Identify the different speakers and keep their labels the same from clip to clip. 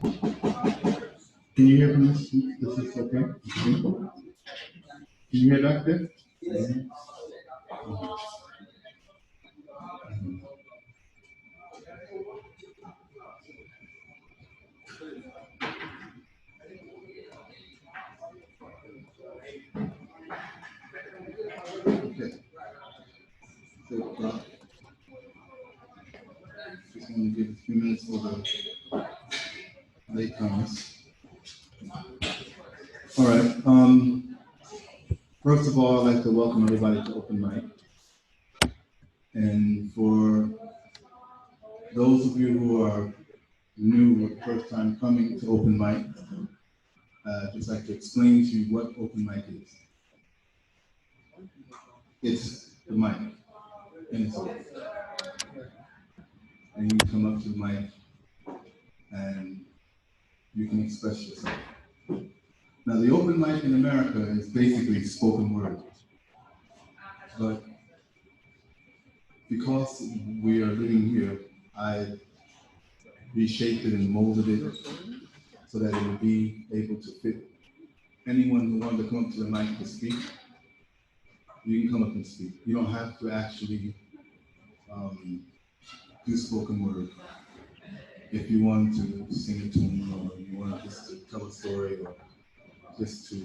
Speaker 1: Can you hear from this? This is okay? Can you hear back there? Mhm. Okay. So, just want to give a few minutes for the latecomers. All right. First of all, I'd like to welcome everybody to Open Mic. And for those of you who are new or first time coming to Open Mic, I'd just like to explain to you what Open Mic is. It's the mic, and it's open. And you come up to the mic and you can express yourself. Now, the open mic in America is basically spoken word. But because we are living here, I reshaped it and molded it so that it would be able to fit anyone who wanted to come up to the mic to speak. You can come up and speak. You don't have to actually do spoken word. If you want to sing a tune, or you want just to tell a story, or just to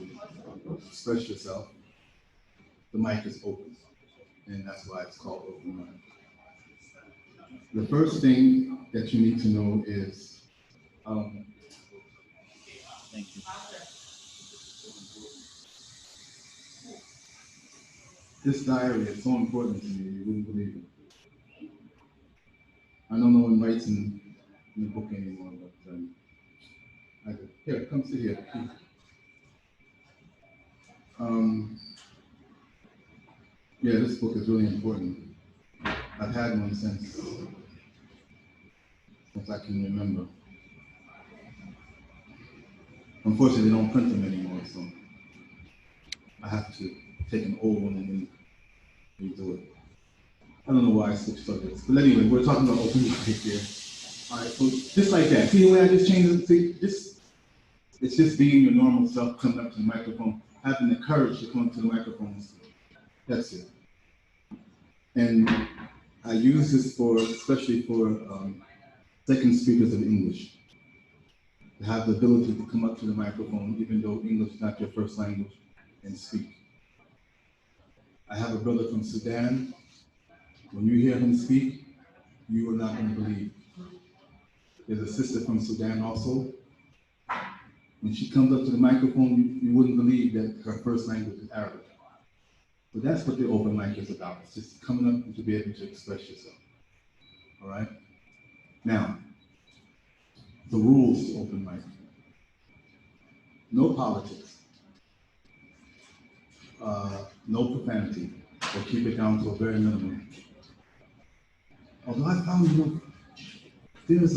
Speaker 1: express yourself, the mic is open, and that's why it's called Open Mic. The first thing that you need to know is, thank you. This diary is so important to me, you wouldn't believe it. I know no one writes in the book anymore, but I do. Here, come sit here. Yeah, this book is really important. I've had one since I can remember. Unfortunately, they don't print them anymore, so I have to take an old one and then redo it. I don't know why I switched subjects, but anyway, we're talking about open mic here. All right, so just like that. See the way I just changed it? See, it's just being your normal self, coming up to the microphone, having the courage to come to the microphone. That's it. And I use this especially for second speakers of English, to have the ability to come up to the microphone, even though English is not your first language, and speak. I have a brother from Sudan. When you hear him speak, you are not going to believe. There's a sister from Sudan also. When she comes up to the microphone, you wouldn't believe that her first language is Arabic. So that's what the open mic is about. It's just coming up and to be able to express yourself. All right? Now, the rules to open mic. No politics. No profanity. We'll keep it down to a very minimum. Although I found, there's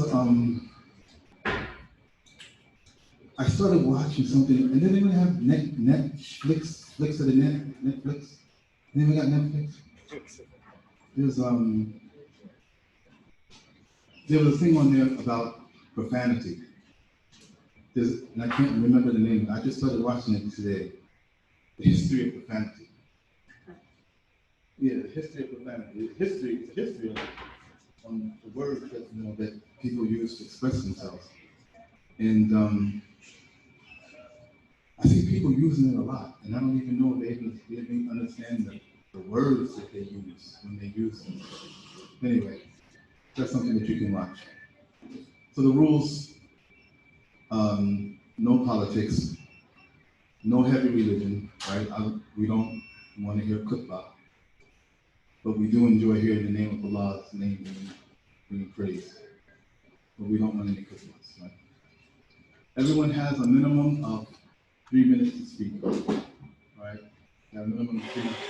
Speaker 1: I started watching something, and then they even have Netflix, flicks of the Netflix. Anyone got Netflix? There's there was a thing on there about profanity. And I can't remember the name. I just started watching it today. The history of profanity. Yeah, the history of profanity. The history of the words that that people use to express themselves. And I see people using it a lot, and I don't even know if they even understand the words that they use when they use them. Anyway, that's something that you can watch. So the rules, no politics, no heavy religion, right? We don't want to hear khutbah, but we do enjoy hearing the name of Allah's name being praised. But we don't want any khutbahs, right? Everyone has a minimum of 3 minutes to speak, right? A minimum of 3 minutes.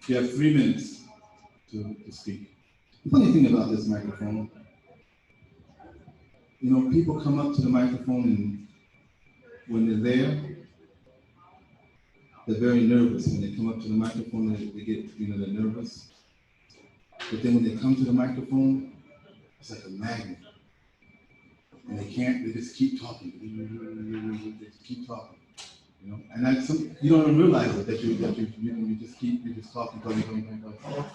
Speaker 1: You have 3 minutes to speak. The funny thing about this microphone, people come up to the microphone, and when they're there, they're very nervous. When they come up to the microphone, they get, they're nervous. But then when they come to the microphone, it's like a magnet. And they just keep talking. They just keep talking. And that's you don't even realize it, that you just talking.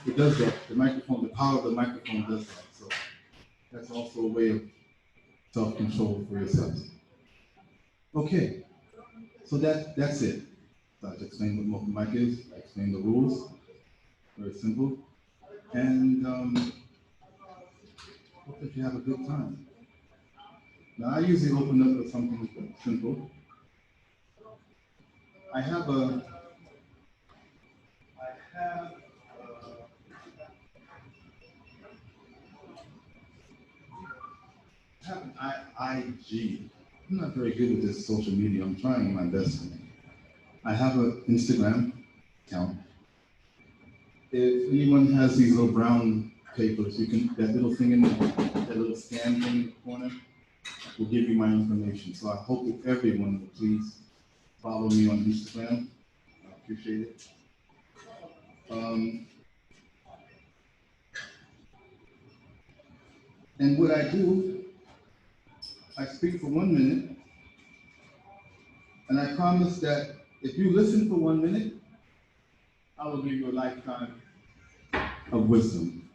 Speaker 1: It does that. The microphone, the power of the microphone does that. So that's also a way of self-control for yourself. Okay, so that's it. So I just explained what open mic is. I explained the rules. Very simple. And hope that you have a good time. Now I usually open up with something simple. I have an IG. I'm not very good with this social media. I'm trying my best. I have an Instagram account. If anyone has these little brown papers, that little thing in there, that little scan thing in the corner, will give you my information. So I hope that everyone will please follow me on Instagram. I appreciate it. And what I do, I speak for 1 minute, and I promise that if you listen for 1 minute, I will give you a lifetime of wisdom.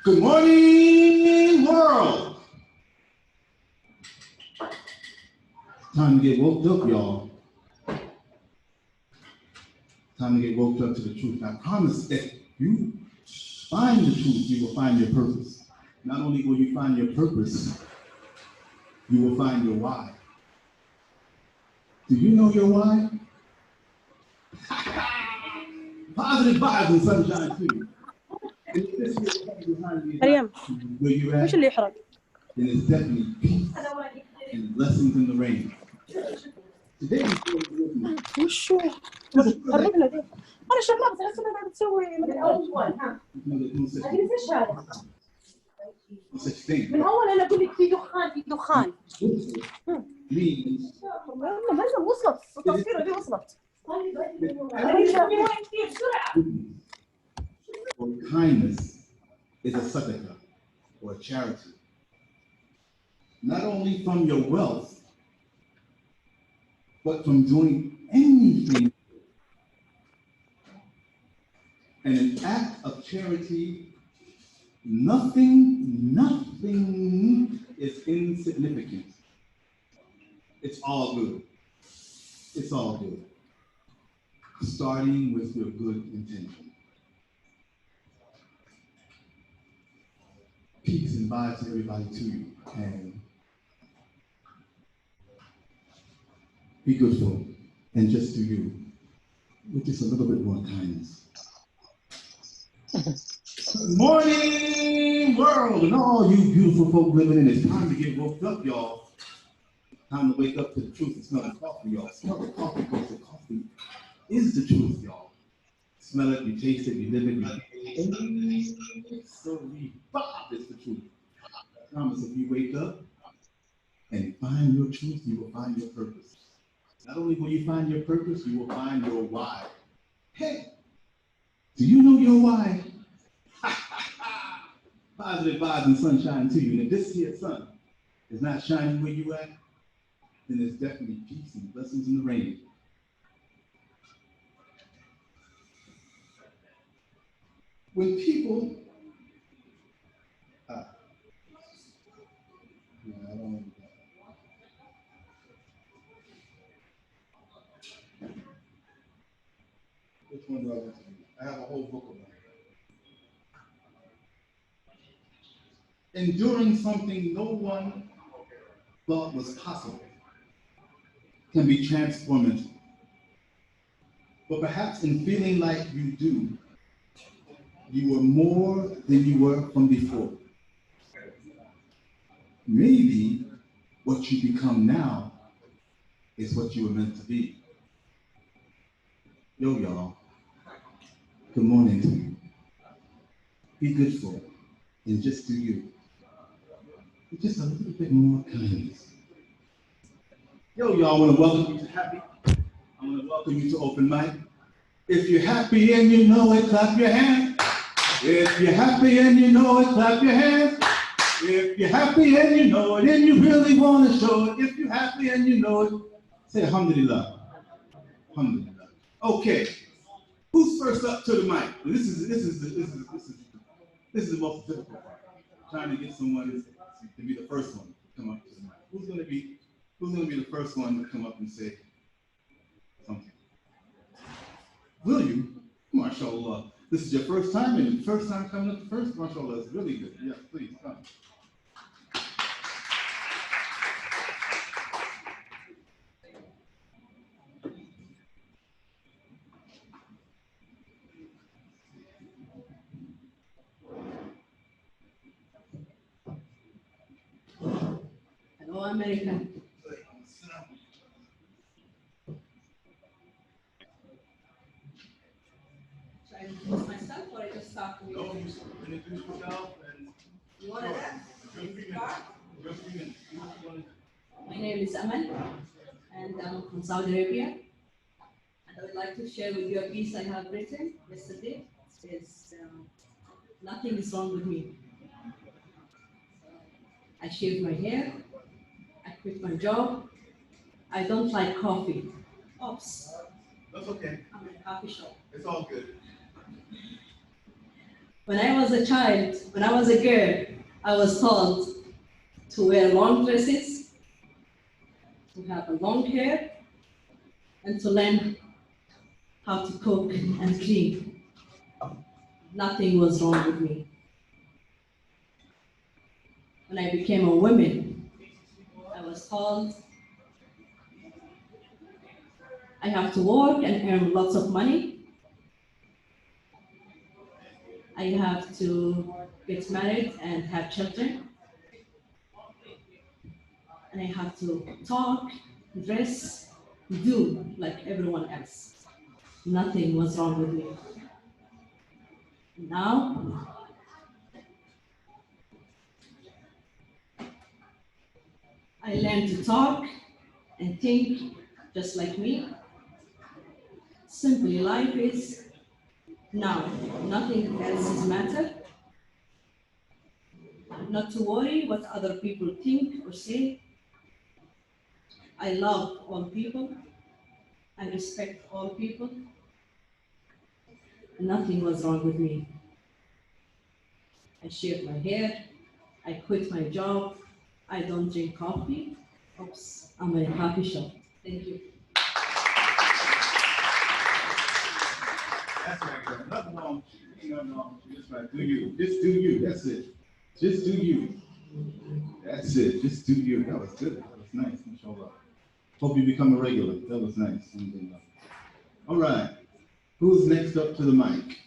Speaker 1: Good morning, world! Time to get woke up, y'all. Time to get woke up to the truth. I promise that you find the truth, you will find your purpose. Not only will you find your purpose, you will find your why. Do you know your why? Positive vibes and sunshine too.
Speaker 2: مريم
Speaker 1: وش
Speaker 2: اللي يحرق؟
Speaker 1: Then it's definitely peace and blessings in the rain. Today
Speaker 2: وشو؟ قربنا دي. أنا شغلة بس أحس إنها بتسوي من أول ها. هذه إيش هذا؟ من أول أنا أقول لك في دخان. ما وصلت التصوير دي وصلت.
Speaker 1: Kindness is a sadaqah or a charity. Not only from your wealth, but from doing anything. And an act of charity, nothing is insignificant. It's all good. It's all good. Starting with your good intention. Peace and vibes to everybody to you. And be good for and just to you. With just a little bit more kindness. Good morning, world, and all you beautiful folk living in. It's time to get woke up, y'all. Time to wake up to the truth and smell the coffee, y'all. Smell the coffee because the coffee is the truth, y'all. Smell it, you taste it, you live it, you so we vibe is the truth. I promise if you wake up and find your truth, you will find your purpose. Not only will you find your purpose, you will find your why. Hey, do you know your why? Positive vibes and sunshine to you. And if this here sun is not shining where you at, then there's definitely peace and blessings in the rain. When people, I don't know. Which one do I want to read? I have a whole book of them. Enduring something no one thought was possible can be transformative. But perhaps in feeling like you do, you were more than you were from before. Maybe what you become now is what you were meant to be. Yo, y'all. Good morning to you. Be good for and just do you. With just a little bit more kindness. Yo, y'all, want to welcome you to Happy I'm going to welcome you to open mic. If you're happy and you know it, clap your hands. If you're happy and you know it, clap your hands. If you're happy and you know it, and you really want to show it. If you're happy and you know it, say alhamdulillah. Alhamdulillah. Okay. Who's first up to the mic? This is the most difficult part. Trying to get someone to be the first one to come up to the mic. Who's gonna be the first one to come up and say something? Will you? MashaAllah. This is your first time, and first time coming up first? MashaAllah, it's really good. Yes, please come.
Speaker 2: Hello, America. Should I introduce myself or I just start with
Speaker 1: No, introduce yourself and
Speaker 2: you want that?
Speaker 1: just a minute.
Speaker 2: My name is Amal, and I'm from Saudi Arabia. And I would like to share with you a piece I have written yesterday. It says, nothing is wrong with me. I shaved my hair. I quit my job. I don't like coffee. Oops.
Speaker 1: That's okay.
Speaker 2: I'm in a coffee shop.
Speaker 1: It's all good.
Speaker 2: When I was a child, when I was a girl, I was told to wear long dresses, to have a long hair, and to learn how to cook and clean. Nothing was wrong with me. When I became a woman, I was told I have to work and earn lots of money. I have to get married and have children. And I have to talk, dress, do like everyone else. Nothing was wrong with me. Now, I learned to talk and think just like me. Simply, life is now. Nothing else is matter. Not to worry what other people think or say. I love all people. I respect all people. Nothing was wrong with me. I shaved my hair. I quit my job. I don't drink coffee. Oops, I'm in a coffee shop. Thank you.
Speaker 1: That's right, girl. Nothing wrong. Nothing wrong. Just right. Do you. Just do you. That's it. Just do you. That's it. Just do you. That was good. That was nice. Inshallah. Hope you become a regular. That was nice. All right. Who's next up to the mic?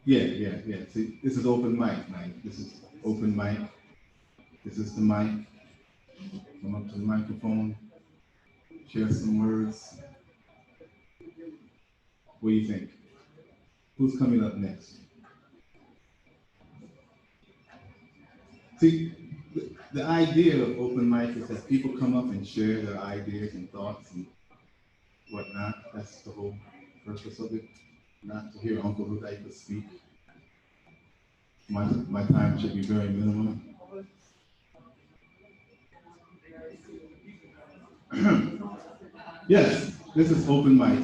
Speaker 1: Yeah. See, this is open mic night. This is open mic. This is the mic. Come up to the microphone. Share some words. What do you think? Who's coming up next? See, the idea of open mic is that people come up and share their ideas and thoughts and whatnot. That's the whole purpose of it. Not to hear Uncle Hudayfa speak. My time should be very minimum. Yes, this is open mic.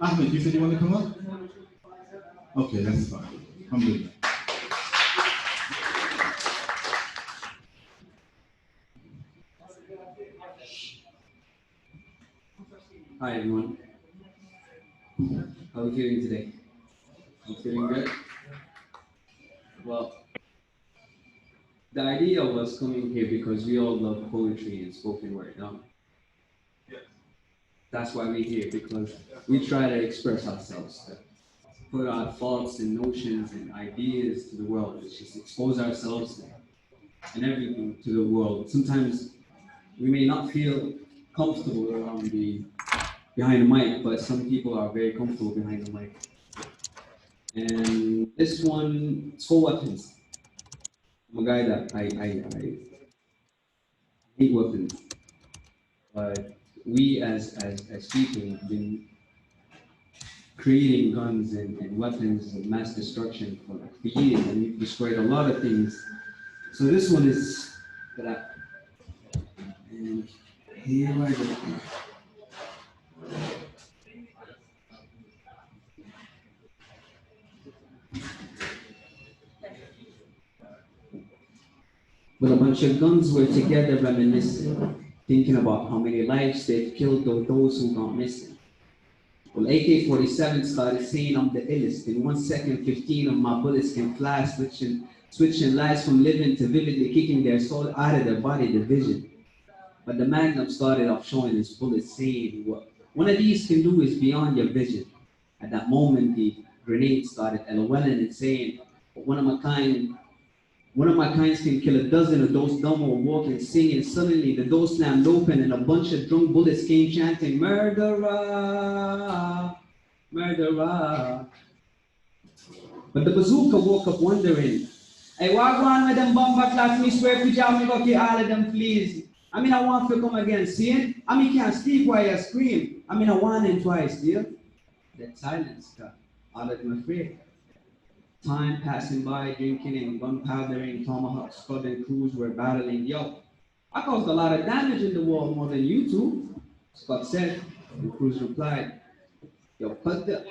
Speaker 1: Ahmed, you said you want to come up? Okay, that's fine. Alhamdulillah.
Speaker 3: Hi everyone. How are you feeling today? I'm feeling good. Well, the idea was coming here because we all love poetry and spoken word, no?
Speaker 1: Yes.
Speaker 3: That's why we're here, because we try to express ourselves. put our thoughts and notions and ideas to the world. Let's just expose ourselves and everything to the world. Sometimes we may not feel comfortable around behind the mic, but some people are very comfortable behind the mic. And this one is for weapons. I'm a guy that I hate weapons, but we as people have been creating guns and weapons of mass destruction for years, and we've destroyed a lot of things. So this one is for that. And here I go. But a bunch of guns were together reminiscing, thinking about how many lives they've killed or those who gone missing. Well, AK-47 started saying I'm the illest. In 1 second, 15 of my bullets can fly, switching lives from living to vividly kicking their soul out of their body division. But the Magnum started off showing his bullets, saying what one of these can do is beyond your vision. At that moment, the grenade started LOLing and saying, one of my kinds can kill a dozen of those dumb or walking, singing. Suddenly, the door slammed open and a bunch of drunk bullets came chanting, murderer, murderer. But the bazooka woke up wondering, hey, what go on with them bomber class? Me swear to job, me go kill all of them, please. I mean, I want to come again, see it? I mean, can't sleep while you scream. I mean, I want him twice, dear. That silence got all of them afraid. Time passing by, drinking and gunpowdering, tomahawk, scud and crews were battling. Yo, I caused a lot of damage in the world more than you two, Scott said. And Cruz replied, yo, cut the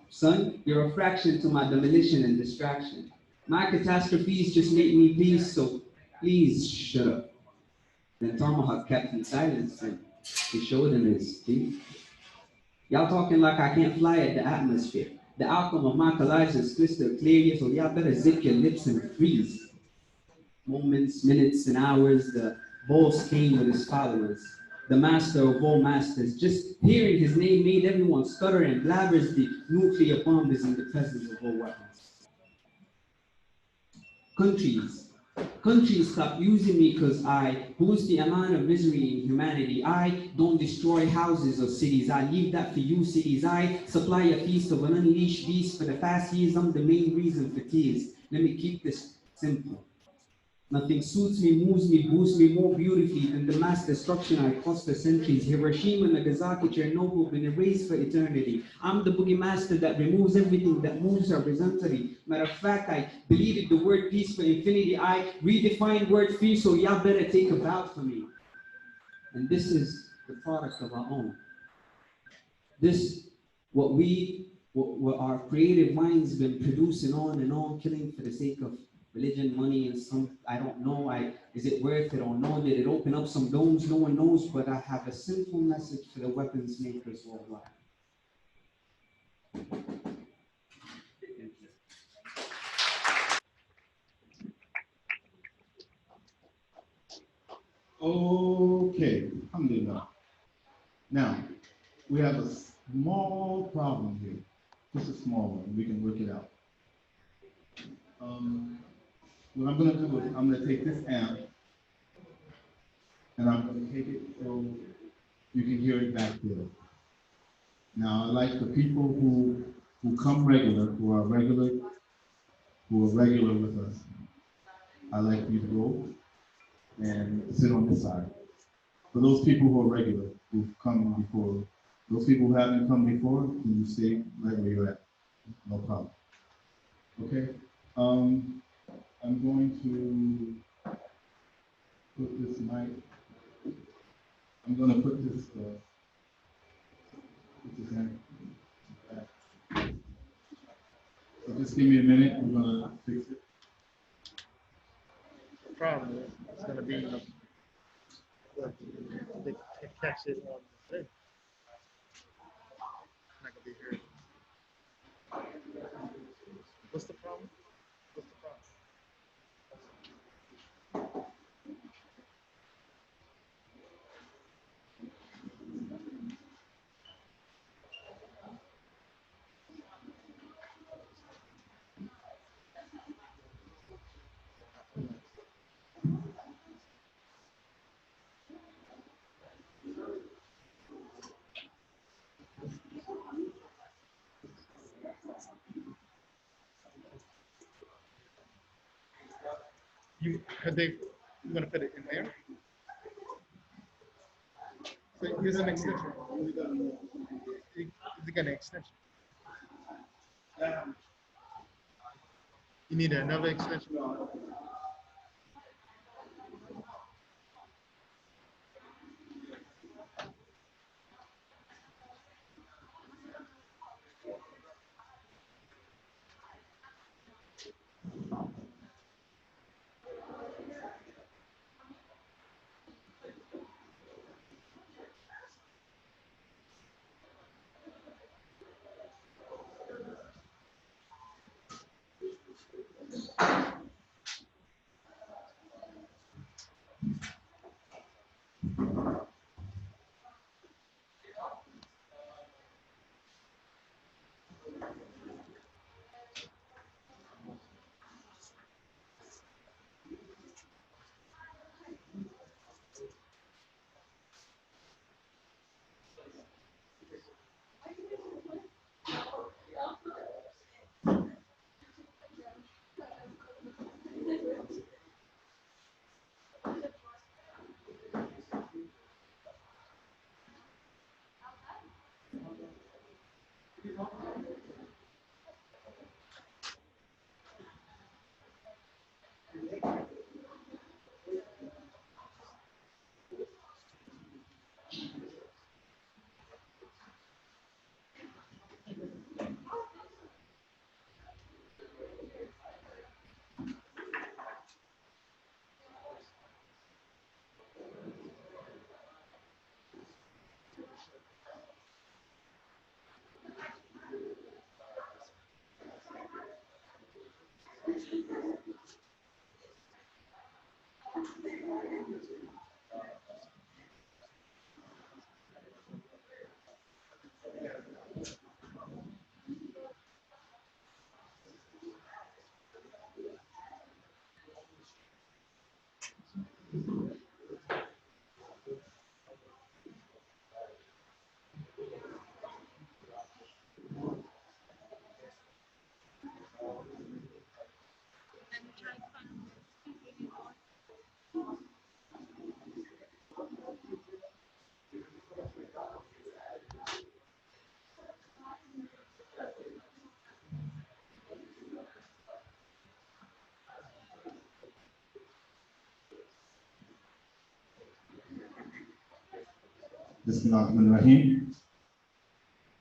Speaker 3: son, you're a fraction to my demolition and distraction. My catastrophes just make me please, so please shut up. Then Tomahawk kept in silence and he showed him his teeth. Y'all talking like I can't fly at the atmosphere. The outcome of my collision is crystal clear, so y'all better zip your lips and freeze. Moments, minutes, and hours, the boss came with his followers. The master of all masters, just hearing his name made everyone stutter and blabbers. The nuclear bomb is in the presence of all weapons. Countries stop using me because I boost the amount of misery in humanity. I don't destroy houses or cities. I leave that for you cities. I supply a feast of an unleashed beast. For the past years, I'm the main reason for tears. Let me keep this simple. Nothing suits me, moves me, boosts me more beautifully than the mass destruction I caused for centuries. Hiroshima, Nagasaki, Chernobyl been erased for eternity. I'm the boogie master that removes everything that moves horizontally. Matter of fact, I deleted the word peace for infinity. I redefined word fear, so y'all better take a bow for me. And this is the product of our own. This, what our creative minds been producing on and on, killing for the sake of religion, money, and some, I don't know, is it worth it or no? Did it open up some domes? No one knows, but I have a simple message for the weapons makers worldwide.
Speaker 1: Okay, alhamdulillah. Now, we have a small problem here. Just a small one. We can work it out. What I'm going to do is I'm going to take this amp and I'm going to take it so you can hear it back there. Now, I like the people who come regular, who are regular with us. I like you to go and sit on this side. For those people who are regular, who've come before, those people who haven't come before, can you stay right where you're at? No problem. Okay. I'm going to put this mic. I'm going to put this in. So just give me a minute. I'm going to fix it.
Speaker 4: The problem is it's going to be they catch it on the thing. It's not going to be heard. What's the problem? What's the problem? You gonna put it in there? So use an extension. You got an extension. You need another extension.
Speaker 1: Bismillahirrahmanirrahim.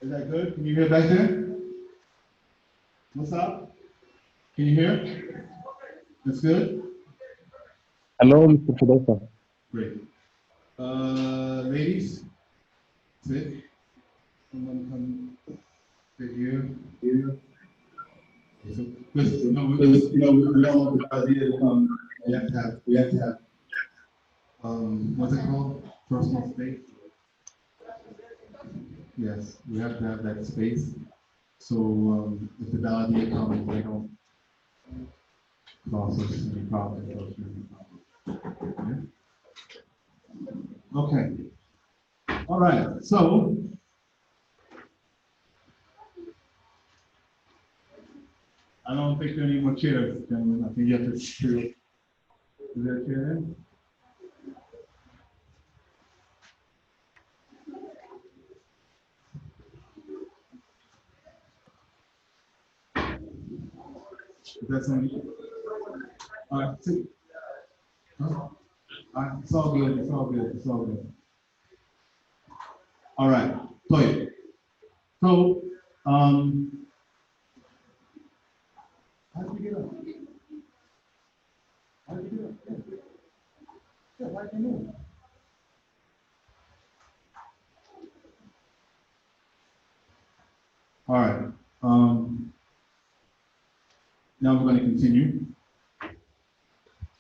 Speaker 1: Is that good? Can you hear back there? What's up? Can you hear? That's good?
Speaker 5: Hello, Mr. Hudayfa.
Speaker 1: Great. Ladies, sit. Someone come sit here. Okay, so, because we all know the idea is we have to have what's it called? Personal space. Yes, we have to have that space. So if the validate comes, they don't cause us any problems. Okay. All right. So I don't think there are any more chairs, gentlemen. I think you have to clear. Is there a chair there? Is that something? All right. Sit. Huh? All right. It's all good. It's all good. It's all good. All right. So, how did you get up? How did you get up? Yeah, why did you move? All right. Now we're going to continue.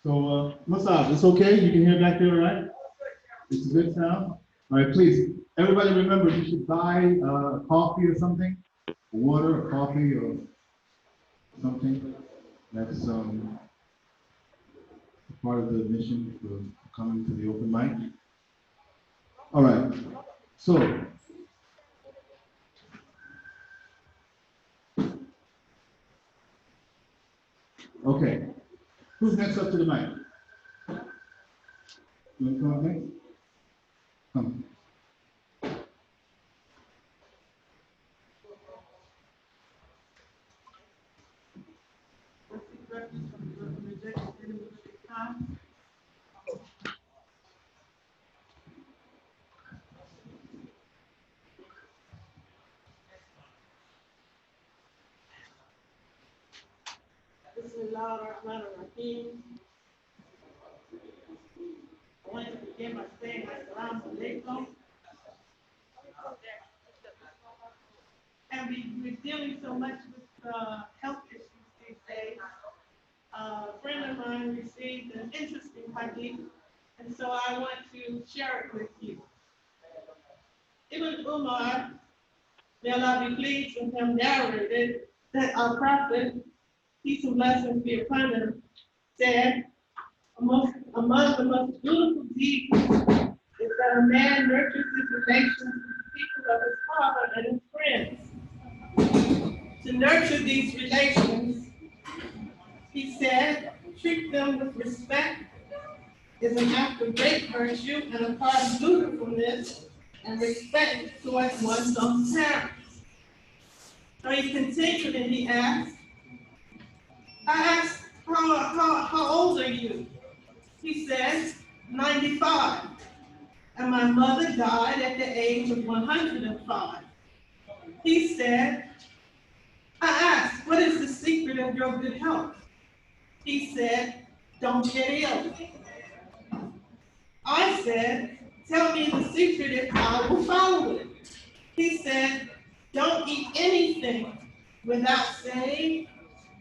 Speaker 1: So, Musab, it's okay? You can hear back there, all right? It's a good sound? All right, please. Everybody remember, you should buy coffee or something, water or coffee or something. That's part of the mission for coming to the open mic. All right. So, Okay. Who's next up to the mic? You want to come up next? Come.
Speaker 6: Bismillahirrahmanirrahim. I want to begin by saying Assalamu alaikum. And we're dealing so much with health issues these days. A friend of mine received an interesting hadith, and so I want to share it with you. Ibn Umar, may Allah be pleased with him, narrated that our prophet, peace and blessings be upon him, said, among the most beautiful deeds is that a man nurtures his relations with the people of his father and his friends. To nurture these relations, he said, treat them with respect is an act of great virtue and a part of dutifulness and respect towards one's own parents. So he continued and he asked, I asked, how old are you? He said, 95. And my mother died at the age of 105. He said, I asked, what is the secret of your good health? He said, don't get ill. I said, tell me the secret if I will follow it. He said, don't eat anything without saying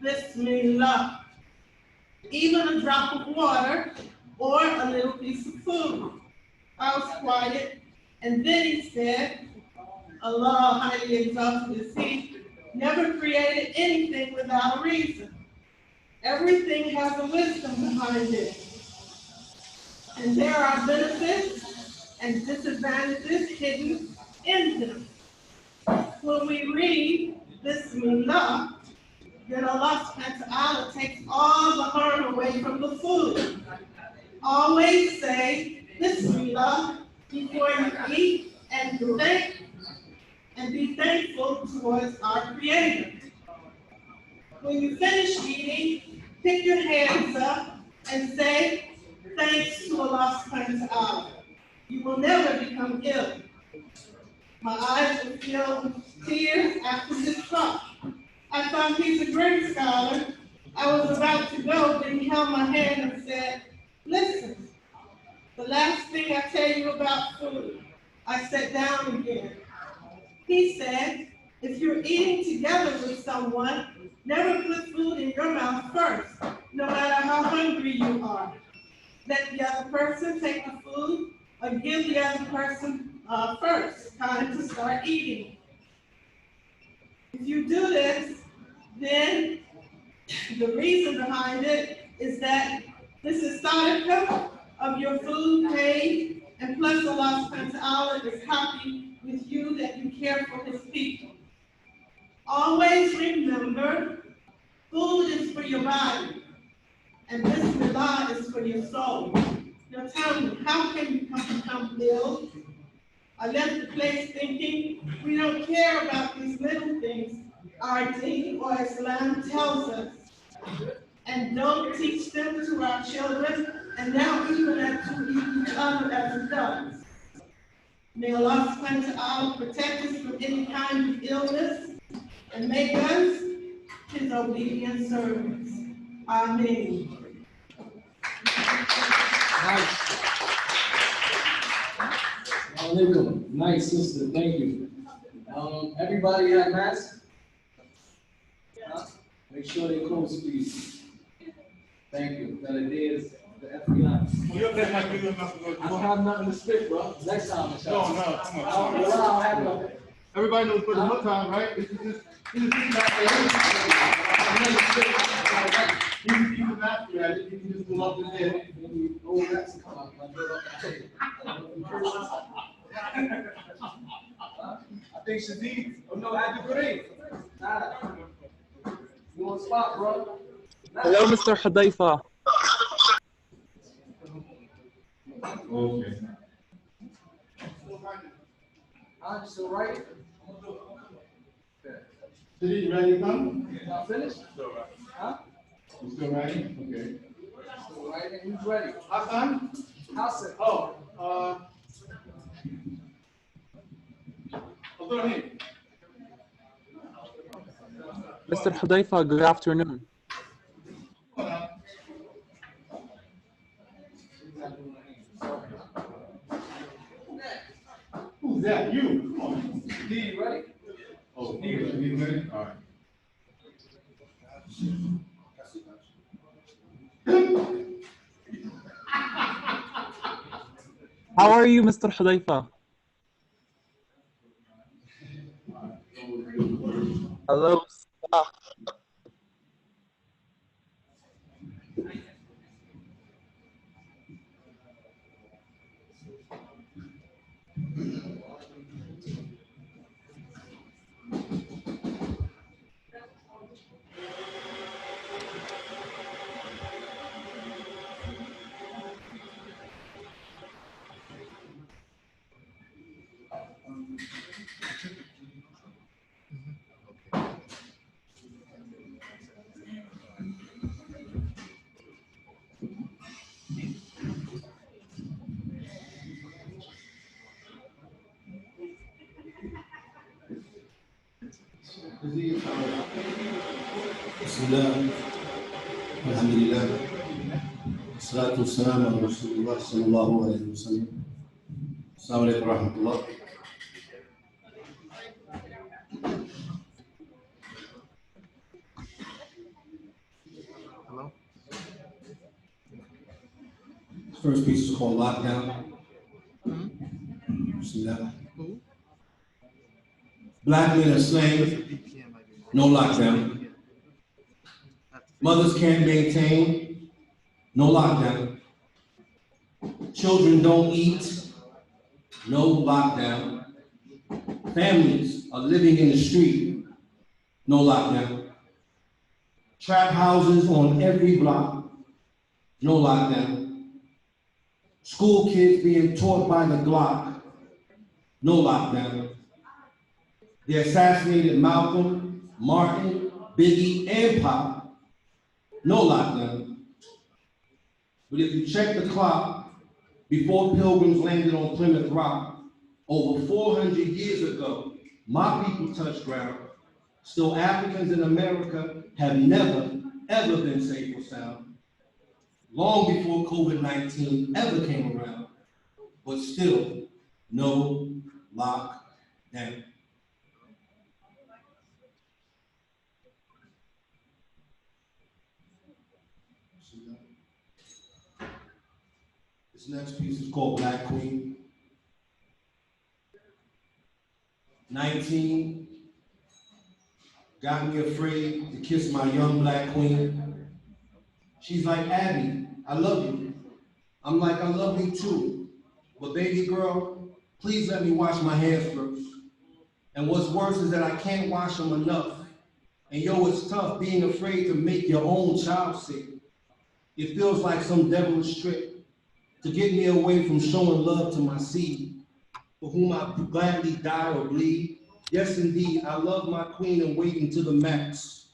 Speaker 6: Bismillah, even a drop of water or a little piece of food. I was quiet, and then he said, Allah highly exalted is He, never created anything without a reason. Everything has a wisdom behind it. And there are benefits and disadvantages hidden in them. When we read Bismillah, then Allah subhanahu wa ta'ala takes all the harm away from the food. Always say Bismillah before you eat and be thankful towards our Creator. When you finish eating, pick your hands up and say thanks to Allah subhanahu wa ta'ala. You will never become ill. My eyes were filled with tears after this talk. I thought he's a great scholar. I was about to go, but he held my hand and said, listen, the last thing I tell you about food. I sat down again. He said, if you're eating together with someone, never put food in your mouth first, no matter how hungry you are. Let the other person take the food or give the other person first time to start eating. If you do this, then the reason behind it is that this is sadaqah of your food paid, and plus Allah subhanahu wa ta'ala is happy with you that you care for His people. Always remember, food is for your body, and Bismillah is for your soul. Now tell me, how can you become ill? I left the place thinking we don't care about these little things our deen or Islam tells us, and don't teach them to our children, and now even to each other as adults. May Allah subhanahu wa ta'ala protect us from any kind of illness and make us His obedient servants. Amen.
Speaker 3: Alaikum. Nice, sister. Thank you. Everybody have masks? Make sure they close, please. Thank you. That it is the FBI. I don't have nothing to spit, bro. Next time,
Speaker 1: No, come on.
Speaker 3: I don't have nothing.
Speaker 1: Everybody knows for the whole time, right? This is not for you can master at it. You can just go up in there.
Speaker 3: Oh, that's I think Shadid. Oh no, I agree. You on spot, bro.
Speaker 5: Hello, Mr. Hudayfa.
Speaker 1: Okay.
Speaker 3: I'm still writing.
Speaker 1: Did you ready to come?
Speaker 3: Not finished? Huh?
Speaker 1: You still writing? Okay.
Speaker 3: Still writing. Who's ready?
Speaker 1: Hassan?
Speaker 3: Hassan.
Speaker 1: Oh, Abdurrahim.
Speaker 5: Mr. Hudayfa, good afternoon.
Speaker 1: Who's that? You? Come on.
Speaker 3: D, you ready?
Speaker 1: Oh, you ready? All right.
Speaker 5: How are you, Mr. Hudayfa? Hello.
Speaker 7: بسم الله والحمد لله والصلاة والسلام على رسول الله صلى الله عليه وسلم. السلام عليكم ورحمة الله.
Speaker 4: Hello?
Speaker 7: First piece is called Lockdown. Bismillah.
Speaker 4: Who?
Speaker 7: Black men are slain, no lockdown. Mothers can't maintain, no lockdown. Children don't eat, no lockdown. Families are living in the street, no lockdown. Trap houses on every block, no lockdown. School kids being taught by the Glock, no lockdown. They assassinated Malcolm, Martin, Biggie, and Pop, no lockdown. But if you check the clock, before pilgrims landed on Plymouth Rock, over 400 years ago, my people touched ground. Still, Africans in America have never, ever been safe or sound. Long before COVID-19 ever came around, but still, no lockdown. This next piece is called Black Queen. 19, got me afraid to kiss my young black queen. She's like, Abby, I love you. I'm like, I love you too. But baby girl, please let me wash my hands first. And what's worse is that I can't wash them enough. And yo, it's tough being afraid to make your own child sick. It feels like some devilish trick to get me away from showing love to my seed, for whom I gladly die or bleed. Yes, indeed, I love my queen and waiting to the max.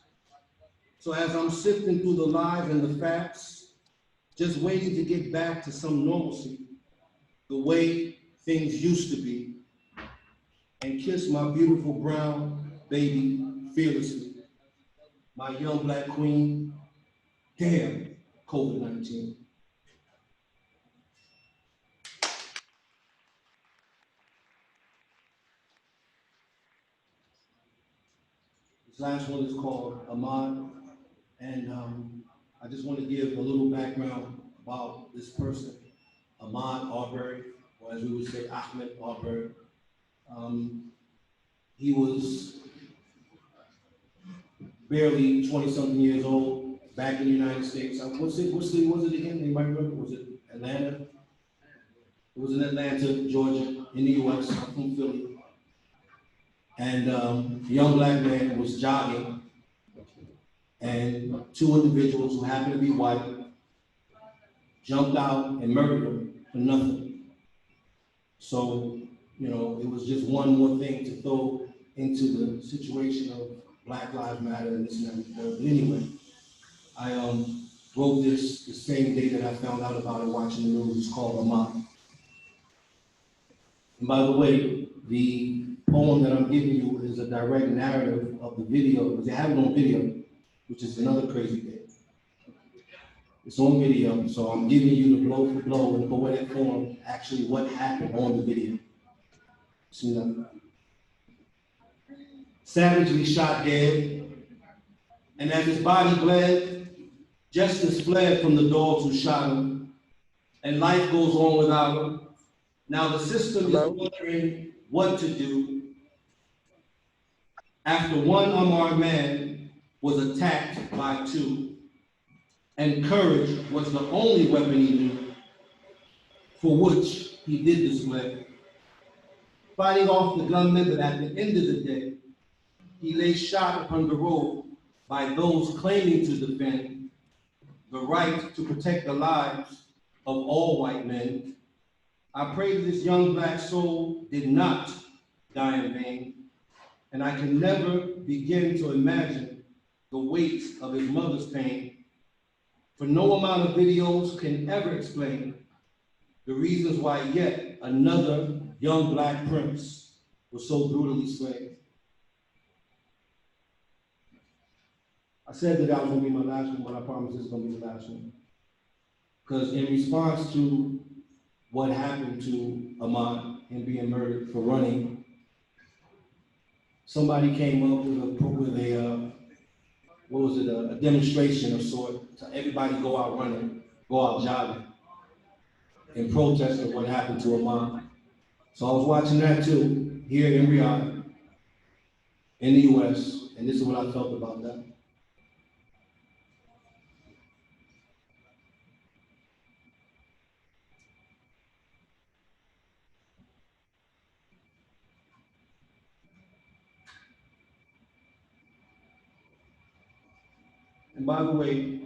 Speaker 7: So as I'm sifting through the lies and the facts, just waiting to get back to some normalcy, the way things used to be, and kiss my beautiful brown baby fearlessly. My young black queen, damn COVID-19. This last one is called Ahmad, and I just want to give a little background about this person, Ahmad Arbery, or as we would say, Ahmed Arbery. He was barely 20-something years old back in the United States. What city was it again? Anybody remember? Was it Atlanta? It was in Atlanta, Georgia, in the US. I'm from Philly. And a young black man was jogging, and two individuals who happen to be white jumped out and murdered him for nothing. So, you know, it was just one more thing to throw into the situation of Black Lives Matter and this and that. But anyway, I wrote this the same day that I found out about it watching the news. It's called Ahmad. And by the way, the poem that I'm giving you is a direct narrative of the video, because they have it on video, which is another crazy thing. It's on video, so I'm giving you the blow for blow in poetic form, actually what happened on the video. See that? Savagely shot dead, and as his body bled, justice fled from the dogs who shot him, and life goes on without him. Now the system is wondering what to do after one unarmed man was attacked by two, and courage was the only weapon he knew, for which he did display. Fighting off the gunman, but at the end of the day, he lay shot upon the road by those claiming to defend the right to protect the lives of all white men. I pray that this young Black soul did not die in vain, and I can never begin to imagine the weight of his mother's pain, for no amount of videos can ever explain the reasons why yet another young Black prince was so brutally slain. I said that was gonna be my last one, but I promise this is gonna be the last one. Because in response to what happened to Ahmad and being murdered for running, somebody came up with a a demonstration of sort to everybody go out running, go out jogging, in protest of what happened to Ahmad. So I was watching that too, here in Riyadh, in the US, and this is what I felt about that. And by the way,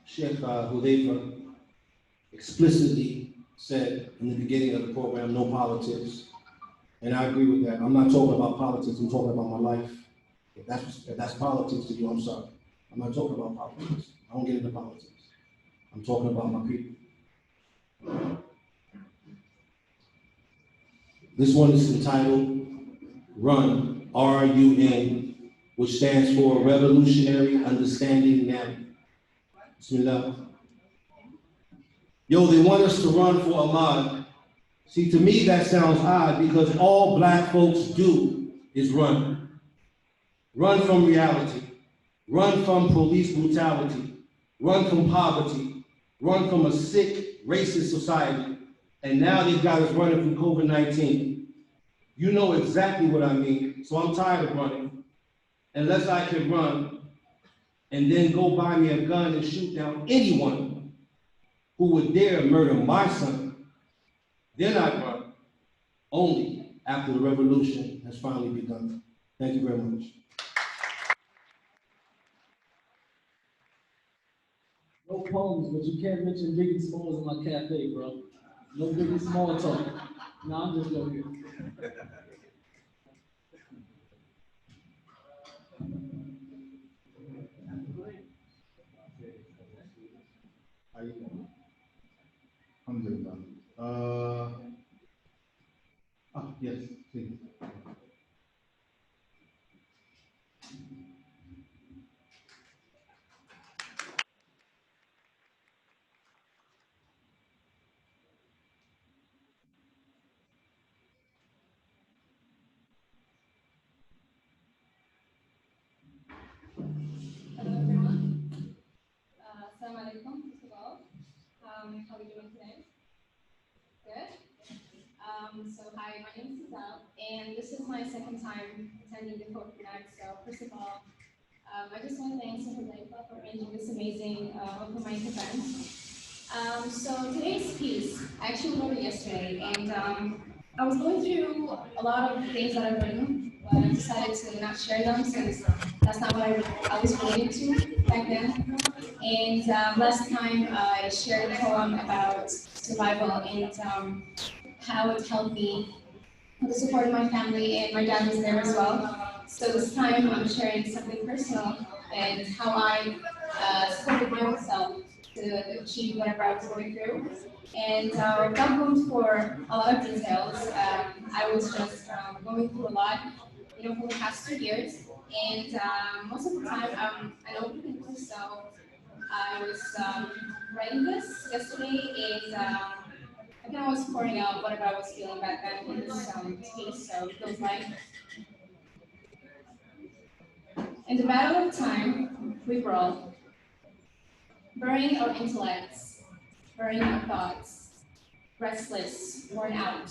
Speaker 7: Sheikh Hudayfa explicitly said in the beginning of the program, no politics. And I agree with that. I'm not talking about politics, I'm talking about my life. If that's politics to you, I'm sorry. I'm not talking about politics. I don't get into politics. I'm talking about my people. This one is entitled RUN, R-U-N, which stands for Revolutionary Understanding Now. Bismillah. Yo, they want us to run for Ahmad. See, to me that sounds odd because all Black folks do is run. Run from reality. Run from police brutality. Run from poverty. Run from a sick, racist society. And now they've got us running from COVID-19. You know exactly what I mean, so I'm tired of running. Unless I can run and then go buy me a gun and shoot down anyone who would dare murder my son, then I'd run, only after the revolution has finally begun. Thank you very much.
Speaker 8: No poems, but you can't mention Biggie Smalls in my cafe, bro. No Biggie Small talk. No, I'm just joking.
Speaker 1: How you doing? Alhamdulillah. Yes, please.
Speaker 9: Hello everyone. Assalamu alaikum, first of all. How are you doing today? Good? So hi, my name is Suzelle, and this is my second time attending the Code Connect. So first of all, I just want to thank Hudayfa for arranging this amazing open mic event. So today's piece, I actually wrote it yesterday, and I was going through a lot of things that I've written, but I decided to not share them since that's not what I was related to back then. And last time I shared a poem about survival and how it helped me with the support of my family, and my dad was there as well. So this time I'm sharing something personal and how I supported my own self to achieve whatever I was going through. And without going for a lot of details, I was just going through a lot, for the past 2 years. And most of the time, an open thinker, so I was writing this yesterday, and I kind of was pouring out whatever I was feeling back then in this space. So it feels like, in the battle of time, we brawl, burying our intellects, burying our thoughts, restless, worn out,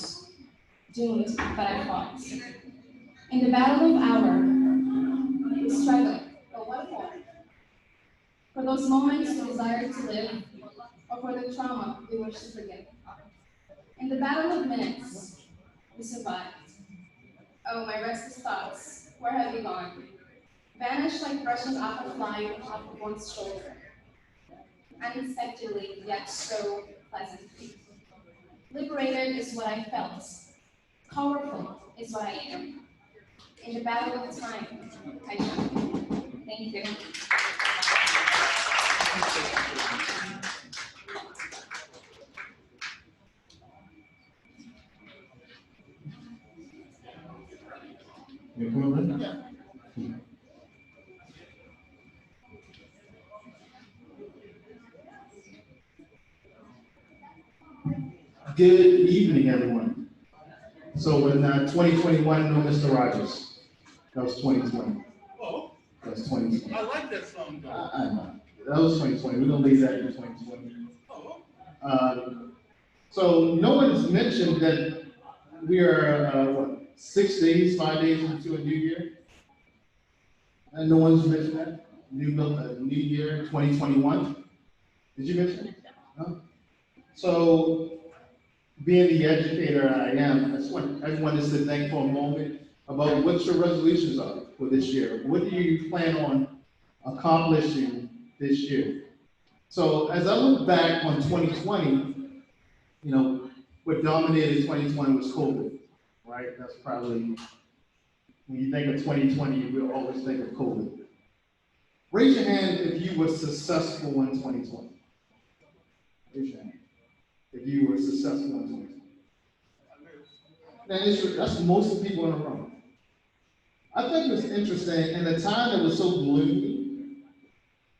Speaker 9: doomed, but I fought. In the battle of hour, we struggle, but what for? For those moments we desire to live, or for the trauma we wish to forget. In the battle of minutes, we survived. Oh, my restless thoughts, where have you gone? Vanished like brushing off a fly off of one's shoulder. Unexpectedly, yet so pleasantly. Liberated is what I felt. Powerful is what I am. In the battle of time, I jump. Thank you.
Speaker 1: You come up, Good evening, everyone. So in 2021, no Mr. Rogers. That was 2020.
Speaker 10: Oh,
Speaker 1: That was 2020.
Speaker 10: I like that song though.
Speaker 1: I know. That was 2020. We're gonna leave that in 2020.
Speaker 10: Oh,
Speaker 1: So no one's mentioned that we are 6 days, 5 days into a new year, and no one's mentioned that new year 2021. Did you mention it? No. So being the educator I am, I just want everyone just to think for a moment about what your resolutions are for this year. What do you plan on accomplishing this year? So as I look back on 2020, what dominated 2020 was COVID, right? That's probably, when you think of 2020, you will always think of COVID. Raise your hand if you were successful in 2020. Raise your hand if you were successful in 2020. Now, that's most of the people in the room. I think it was interesting, in a time that was so gloomy,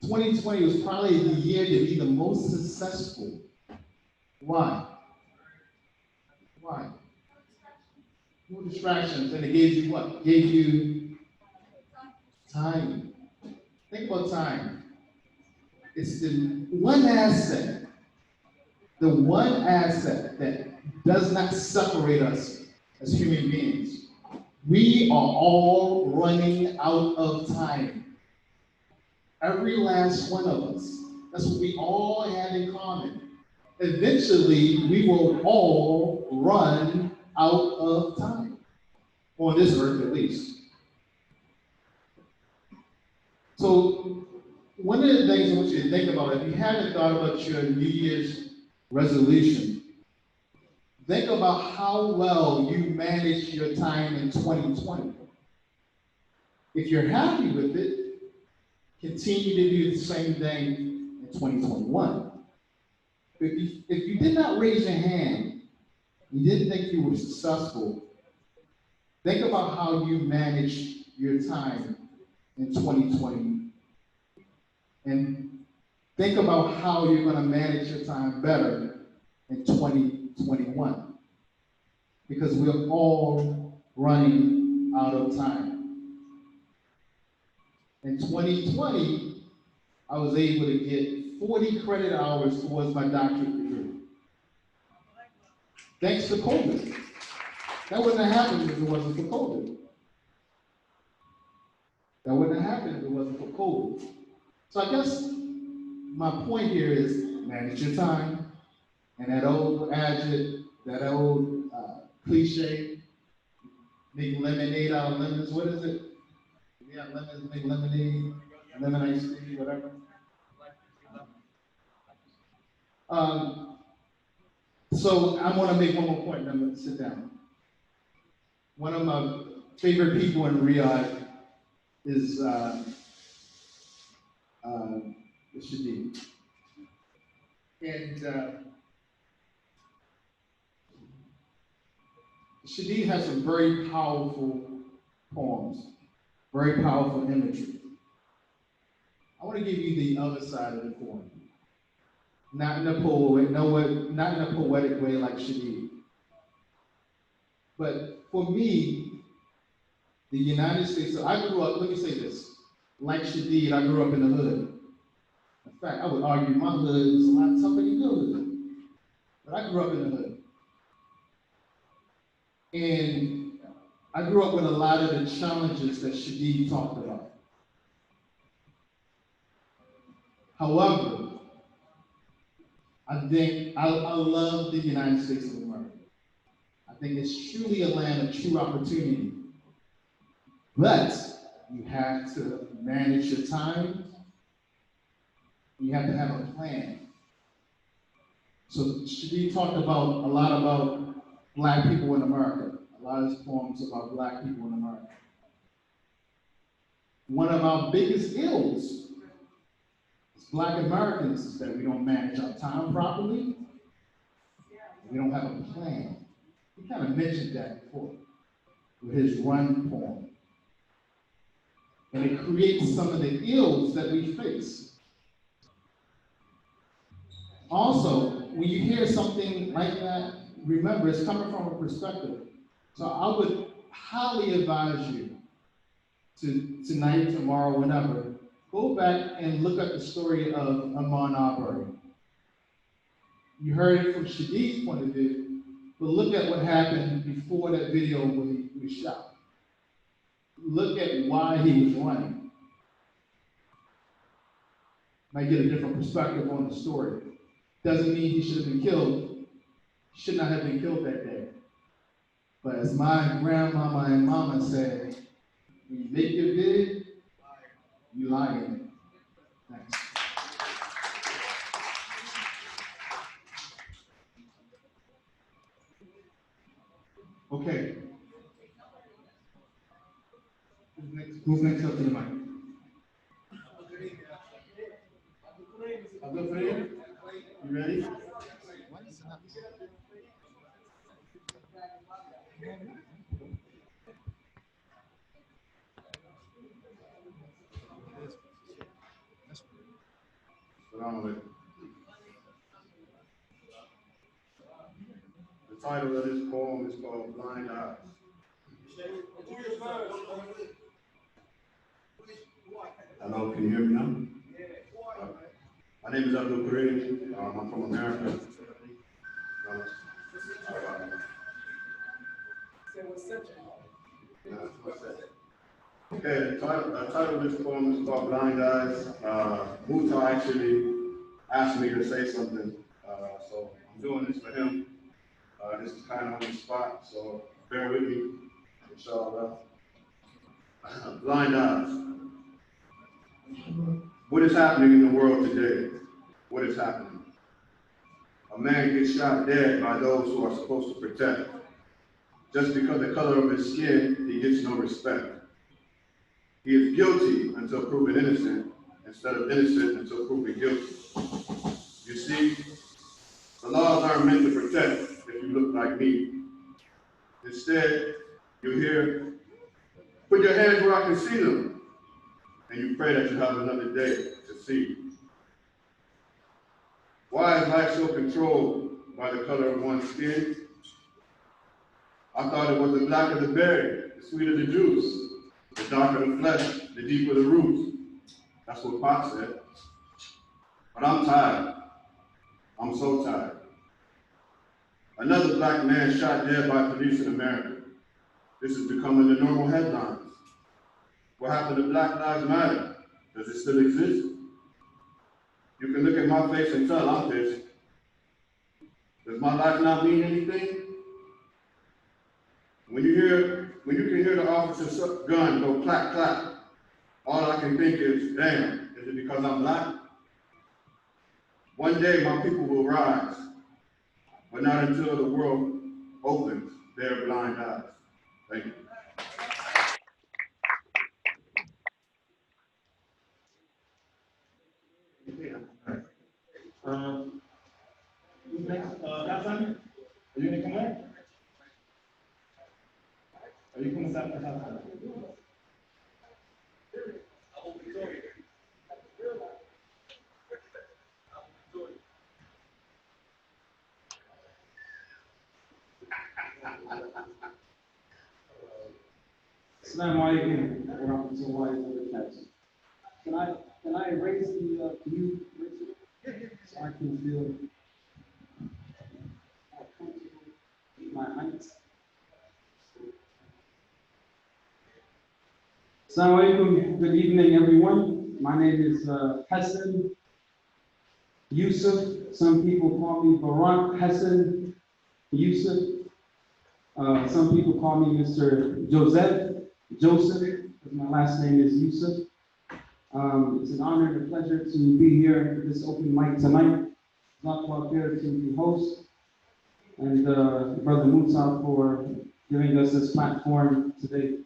Speaker 1: 2020 was probably the year to be the most successful. Why? Why? No distractions, and it gave you what? Gave you time. Think about time. It's the one asset that does not separate us as human beings. We are all running out of time. Every last one of us. That's what we all have in common. Eventually, we will all run out of time. On this earth, at least. So, one of the things I want you to think about, if you haven't thought about your New Year's resolution, think about how well you managed your time in 2020. If you're happy with it, continue to do the same thing in 2021. If you did not raise your hand, you didn't think you were successful, think about how you managed your time in 2020. And think about how you're going to manage your time better in 2021. Because we're all running out of time. In 2020, I was able to get 40 credit hours towards my doctorate degree. Thanks to COVID. That wouldn't have happened if it wasn't for COVID. That wouldn't have happened if it wasn't for COVID. So I guess my point here is manage your time. And that old adage, that old cliche, make lemonade out of lemons, what is it? we got lemons, make lemonade, lemon iced tea, whatever. So I want to make one more point, then I'm going to sit down. One of my favorite people in Riyadh is Shadid. And Shadid has some very powerful poems, very powerful imagery. I want to give you the other side of the coin. Not in a poetic way like Shadid. But for me, the United States, I grew up, let me say this, like Shadid, I grew up in the hood. In fact, I would argue my hood is a lot tougher than your hood. But I grew up in the hood. And I grew up with a lot of the challenges that Shadid talked about. However, I think I love the United States of America. I think it's truly a land of true opportunity. But you have to manage your time. You have to have a plan. So Shadid talked a lot about Black people in America. A lot of his poems about Black people in America. One of our biggest ills as Black Americans is that we don't manage our time properly. We don't have a plan. He kind of mentioned that before with his Run poem. And it creates some of the ills that we face. Also, when you hear something like that, remember it's coming from a perspective. So I would highly advise you to tonight, tomorrow, whenever, go back and look at the story of Ahmaud Arbery. You heard it from Shadid's point of view, but look at what happened before that video was shot. Look at why he was running. Might get a different perspective on the story. Doesn't mean he should have been killed. He should not have been killed that day. But as my grandmama and mama said, when you make your bid, you lie in it. Thanks. Okay. Who's next up to the mic? Abdul Karim, you ready?
Speaker 10: The title of this poem is called Blind Eyes. Hello, can you hear me now? My name is Abdul Karim. I'm from America. Okay, the title of this poem is called Blind Eyes. Muta actually asked me to say something, so I'm doing this for him. This is kind of on the spot, so bear with me, inshallah. Blind Eyes. What is happening in the world today? What is happening? A man gets shot dead by those who are supposed to protect. Just because of the color of his skin, he gets no respect. He is guilty until proven innocent, instead of innocent until proven guilty. You see, the laws aren't meant to protect if you look like me. Instead, you hear, put your hands where I can see them, and you pray that you have another day to see. Why is life so controlled by the color of one's skin? I thought it was the blacker the berry, the sweeter the juice. The darker the flesh, the deeper the roots. That's what Pop said. But I'm tired. I'm so tired. Another Black man shot dead by police in America. This is becoming the normal headlines. What happened to Black Lives Matter? Does it still exist? You can look at my face and tell I'm pissed. Does my life not mean anything? When you can hear the officer's gun go clack, clack, all I can think is, damn, is it because I'm black? One day my people will rise, but not until the world opens their blind eyes. Thank you.
Speaker 11: Who's next? Hassan? Are you gonna come back? Are you coming back to Hassan? Assalamu alaikum wa rahmatullahi wa barakatuh. Can I erase the can you erase it so I can feel more comfortable with my height? Assalamu alaikum. Good evening, everyone. My name is Hassan Yusuf. Some people call me Barak Hassan Yusuf. Some people call me Mr. Joseph, because my last name is Yusuf. It's an honor and a pleasure to be here at this open mic tonight. Not here to be host, and Brother Musa for giving us this platform today.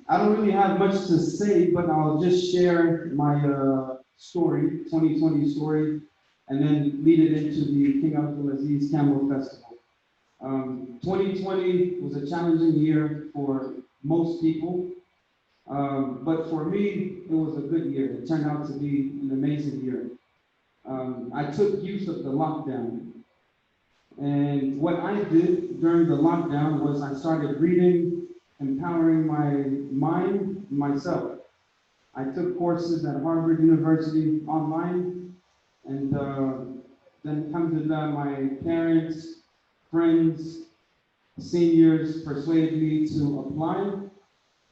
Speaker 11: I don't really have much to say, but I'll just share my story, 2020 story, and then lead it into the King Abdulaziz Camel Festival. 2020 was a challenging year for most people, but for me, it was a good year. It turned out to be an amazing year. I took use of the lockdown, and what I did during the lockdown was I started reading, empowering my mind, myself. I took courses at Harvard University online, and then alhamdulillah, my parents, friends, seniors persuaded me to apply,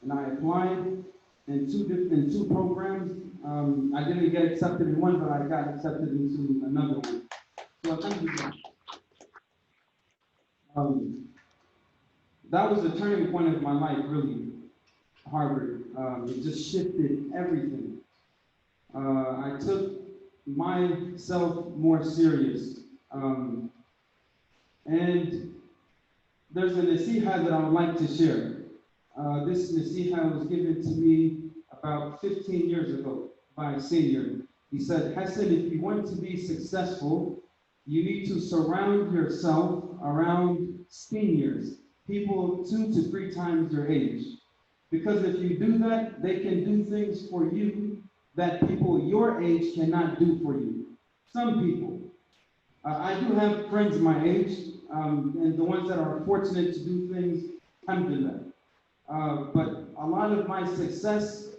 Speaker 11: and I applied in two programs. I didn't get accepted in one, but I got accepted into another one. So alhamdulillah. That was the turning point of my life, really. Harvard. It just shifted everything. I took myself more serious. And there's a nasiha that I would like to share. This nasiha was given to me about 15 years ago by a senior. He said, Hassan, if you want to be successful, you need to surround yourself around seniors, people 2 to 3 times your age. Because if you do that, they can do things for you that people your age cannot do for you. Some people. I do have friends my age, and the ones that are fortunate to do things, alhamdulillah. But a lot of my success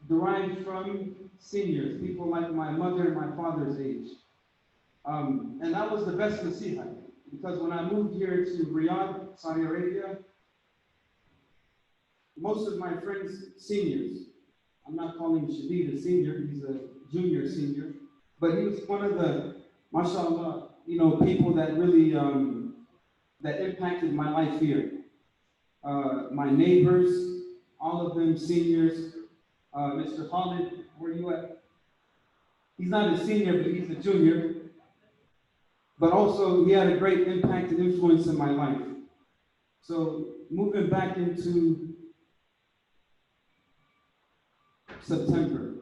Speaker 11: derived from seniors, people like my mother and my father's age. And that was the best nasiha, because when I moved here to Riyadh, Saudi Arabia, most of my friends, seniors. I'm not calling Shadid a senior, he's a junior senior, but he was one of the, mashallah, people that really, that impacted my life here. My neighbors, all of them seniors. Mr. Khalid, where you at? He's not a senior, but he's a junior. But also, he had a great impact and influence in my life. So, moving back into September,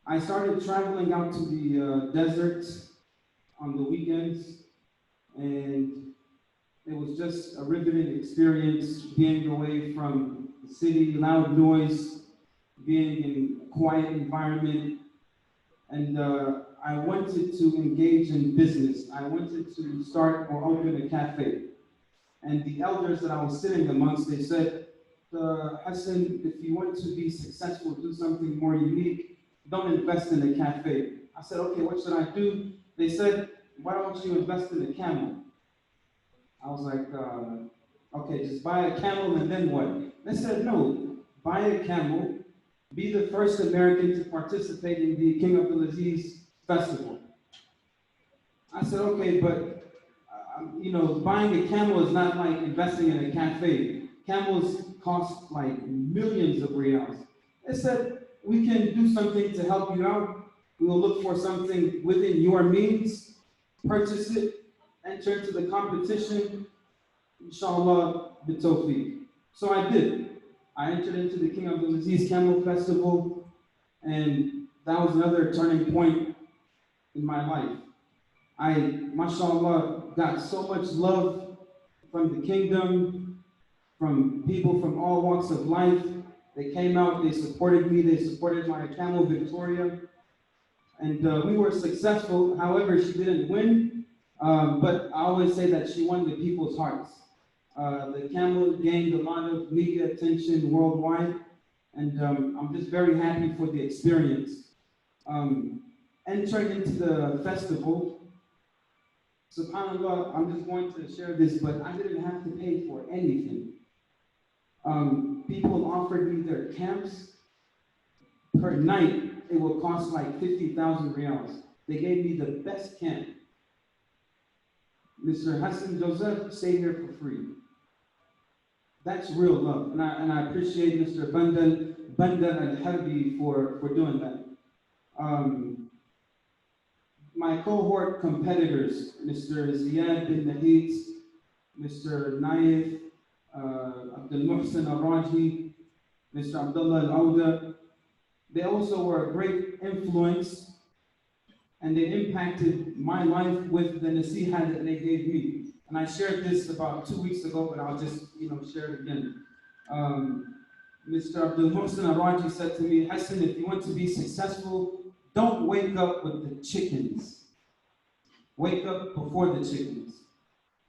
Speaker 11: I started traveling out to the desert on the weekends, and it was just a riveting experience being away from the city, loud noise, being in a quiet environment. And I wanted to engage in business. I wanted to start or open a cafe. And the elders that I was sitting amongst, they said, Hassan, if you want to be successful, do something more unique, don't invest in a cafe. I said, okay, what should I do? They said, why don't you invest in a camel? I was like, okay, just buy a camel and then what? They said, no, buy a camel, be the first American to participate in the King Abdulaziz Festival. I said, okay, but buying a camel is not like investing in a cafe. Camels cost like millions of riyals. They said, we can do something to help you out. We will look for something within your means, purchase it, enter into the competition, inshallah, bitawfiq. So I did. I entered into the King Abdulaziz Camel Festival, and that was another turning point in my life. I, mashallah, got so much love from the kingdom, from people from all walks of life. They came out, they supported me, they supported my camel Victoria, and we were successful. However, she didn't win, but I always say that she won the people's hearts. The camel gained a lot of media attention worldwide, and I'm just very happy for the experience. Entering into the festival, subhanAllah, I'm just going to share this, but I didn't have to pay for anything. People offered me their camps. Per night, it will cost like 50,000 riyals. They gave me the best camp. Mr. Hassan Joseph stayed here for free. That's real love, and I appreciate Mr. Bandar Al-Harbi for doing that. My cohort competitors, Mr. Ziyad bin Nahid, Mr. Naif, Abdul Muhsin Al-Raji, Mr. Abdullah Al-Auda, they also were a great influence, and they impacted my life with the nasiha that they gave me. And I shared this about 2 weeks ago, but I'll just share it again. Mr. Abdul Muhsin Al-Raji said to me, Hassan, if you want to be successful, don't wake up with the chickens. Wake up before the chickens.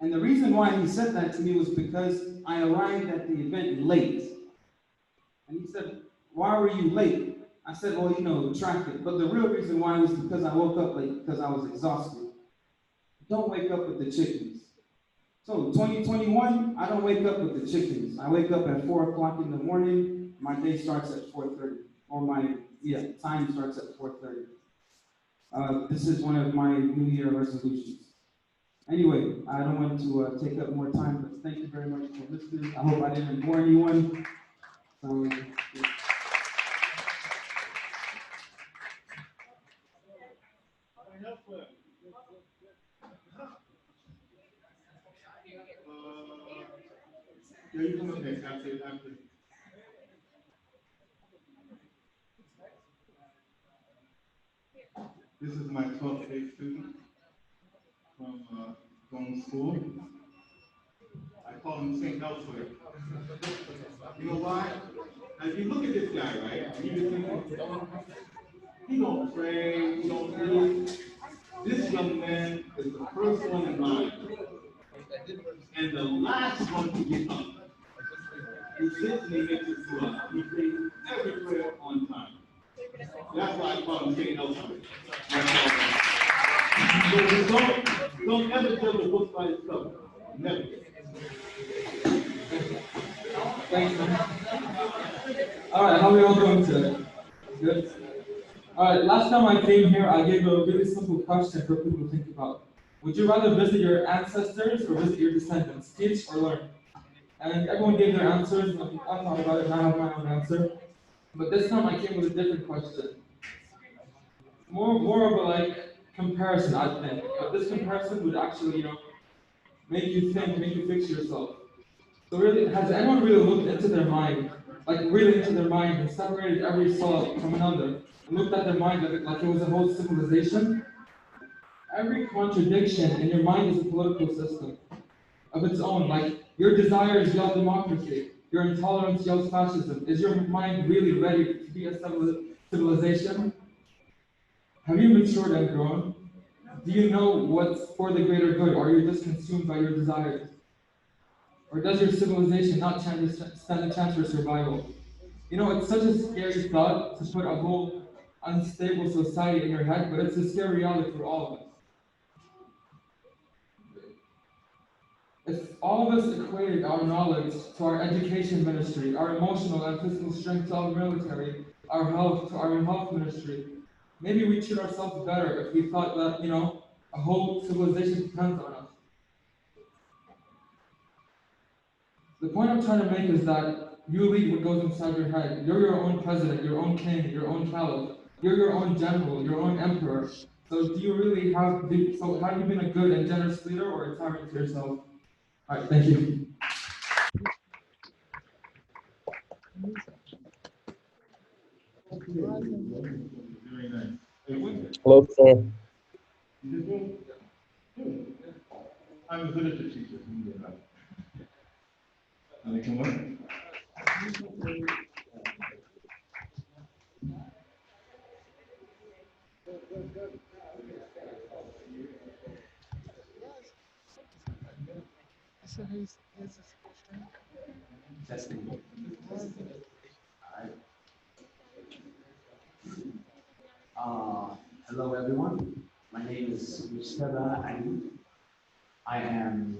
Speaker 11: And the reason why he said that to me was because I arrived at the event late. And he said, why were you late? I said, well, traffic. But the real reason why was because I woke up late, because I was exhausted. Don't wake up with the chickens. So 2021, I don't wake up with the chickens. I wake up at 4 o'clock in the morning. My day starts at 4:30, or my time starts at 4:30. This is one of my New Year resolutions. Anyway, I don't want to take up more time, but thank you very much for listening. I hope I didn't bore anyone.
Speaker 10: Yeah, you come up next. After. This is my 12th grade student from going to school. I call him St. Elsewhere. You know why? As you look at this guy, right? He don't pray, he don't read. This young man is the first one in line and the last one to get up. He sits and he makes his dua. He prays every prayer on time. That's why I call him St. Elsewhere. So don't ever judge a book by its cover. Never.
Speaker 12: Thank you. All right, how are we all doing today? Good? All right, last time I came here, I gave a really simple question for people to think about. Would you rather visit your ancestors or visit your descendants? Teach or learn? And everyone gave their answers. I thought about it and I have my own answer. But this time I came with a different question. More of a comparison, I think. But this comparison would actually, make you think, make you fix yourself. So really, has anyone really looked into their mind, and separated every soul from another, and looked at their mind like it was a whole civilization? Every contradiction in your mind is a political system of its own. Like, your desires yell democracy, your intolerance yells fascism. Is your mind really ready to be a civilization? Have you matured and grown? Do you know what's for the greater good, or are you just consumed by your desires? Or does your civilization not stand a chance for survival? It's such a scary thought to put a whole unstable society in your head, but it's a scary reality for all of us. If all of us equated our knowledge to our education ministry, our emotional and physical strength to our military, our health to our health ministry, maybe we'd treat ourselves better if we thought that, a whole civilization depends on us. The point I'm trying to make is that You lead what goes inside your head. You're your own president, your own king, your own caliph. You're your own general, your own emperor. So do you really so have you been a good and generous leader or a tyrant to yourself? All right, thank you.
Speaker 1: Very nice. Hey, Winter,
Speaker 5: Hello, sir.
Speaker 1: you did good? Good. I'm good at the teacher. Can they come up?
Speaker 13: Testing. All right. Hello, everyone. My name is Mustafa Ali. I am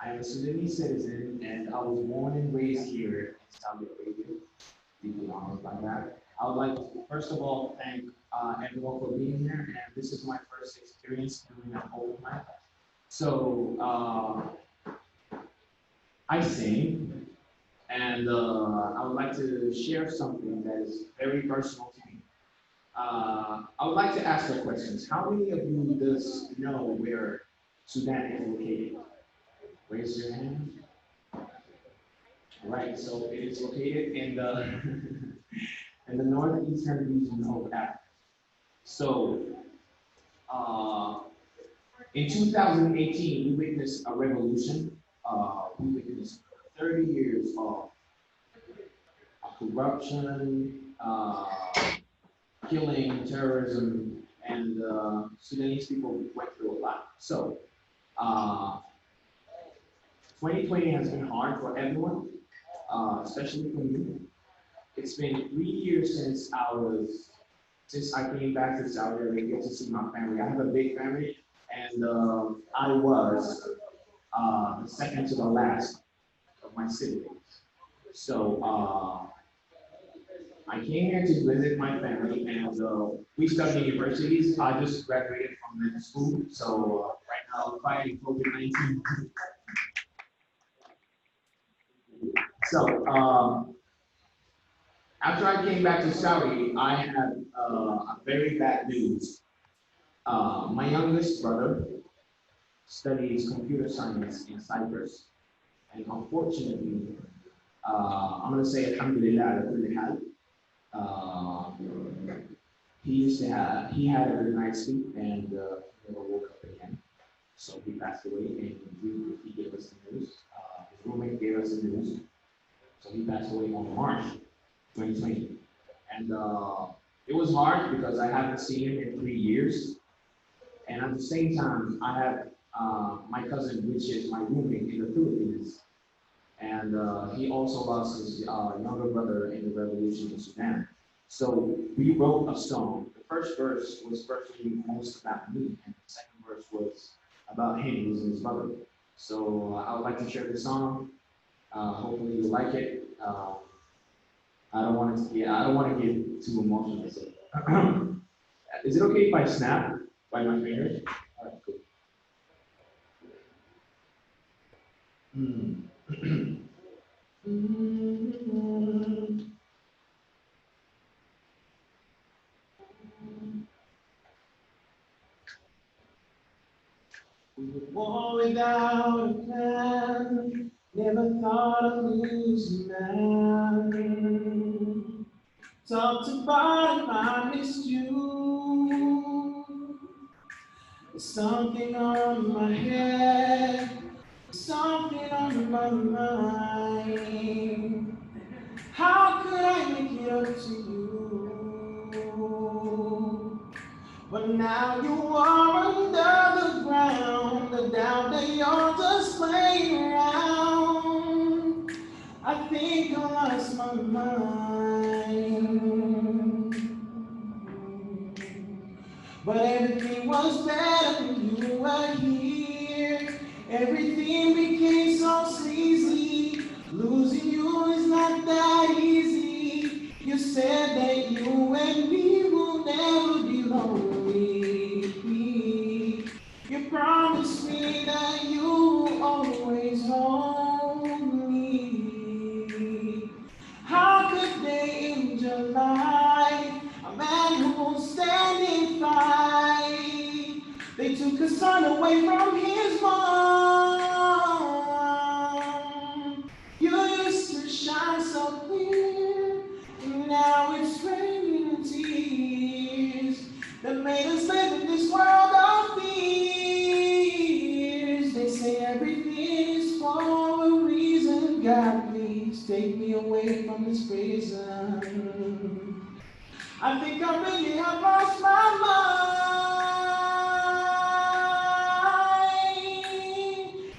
Speaker 13: a Sudanese citizen, and I was born and raised here in Saudi Arabia. Deeply honored by that. I would like to, first of all, thank everyone for being here, and this is my first experience doing an open mic. So I sing, and I would like to share something that is very personal to me. I would like to ask the questions. How many of you does know where Sudan is located? Raise your hand. Right, so it is located in the in the northeastern region of Africa. So in 2018, we witnessed a revolution. We witnessed 30 years of corruption, killing, terrorism, and Sudanese people went through a lot. So, 2020 has been hard for everyone, especially for me. It's been 3 years since I came back to Saudi Arabia to see my family. I have a big family, and I was the second to the last of my siblings. So I came here to visit my family, and we study universities. I just graduated from medical school, so right now I'm fighting COVID-19. So after I came back to Saudi, I had a very bad news. My youngest brother studies computer science in Cyprus, and unfortunately, I'm going to say Alhamdulillah ala kulli hal. He had a good night's sleep and never woke up again. So he passed away, and he gave us the news. His roommate gave us the news. So he passed away on March 2020. And it was hard because I haven't seen him in 3 years. And at the same time, I have my cousin, which is my roommate in the Philippines. And he also lost his younger brother in the revolution in Sudan. So we wrote a song. The first verse was personally most about me, and the second verse was about him losing his brother. So I would like to share this song. Hopefully you like it. I don't want to get too emotional. So. Is it okay if I snap by my fingers? All right, cool. We were born without a plan, never thought of losing man. Talked about if I missed you. There's something on my head, something on my mind. How could I make it up to you? But now you are under the ground, the doubt that you're just playing around. I think I lost my mind. But everything was better when you were here. Everything became so sleazy. Losing you is not that easy. You said that you and me will never be lonely. You promised me that you will always hold me.
Speaker 11: took his son away from his mom. You used to shine so clear, and now it's raining tears that made us live in this world of fears. They say everything is for a reason. God, please take me away from this prison. I think I really have lost my mind.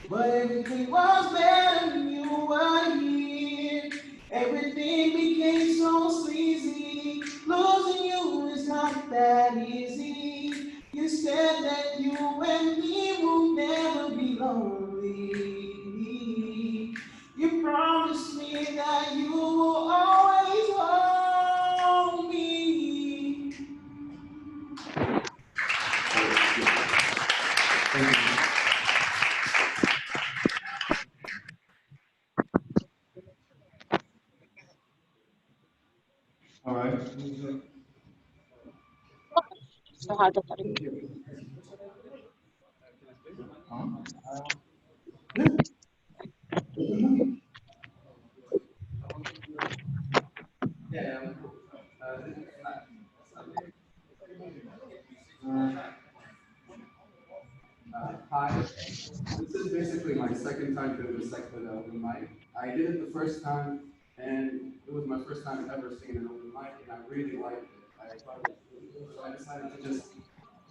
Speaker 11: But everything was better when you were here. Everything became so sleazy. Losing you is not that easy. You said that you and me will never be lonely. You promised me that you will always hold me.
Speaker 3: Thank you.
Speaker 7: All right.
Speaker 3: Yeah. Hi. This is basically my second time doing this segment of open mic. I did it the first time, and it was my first time ever seeing an open mic, and I really liked it. I thought it was really cool, so I decided to just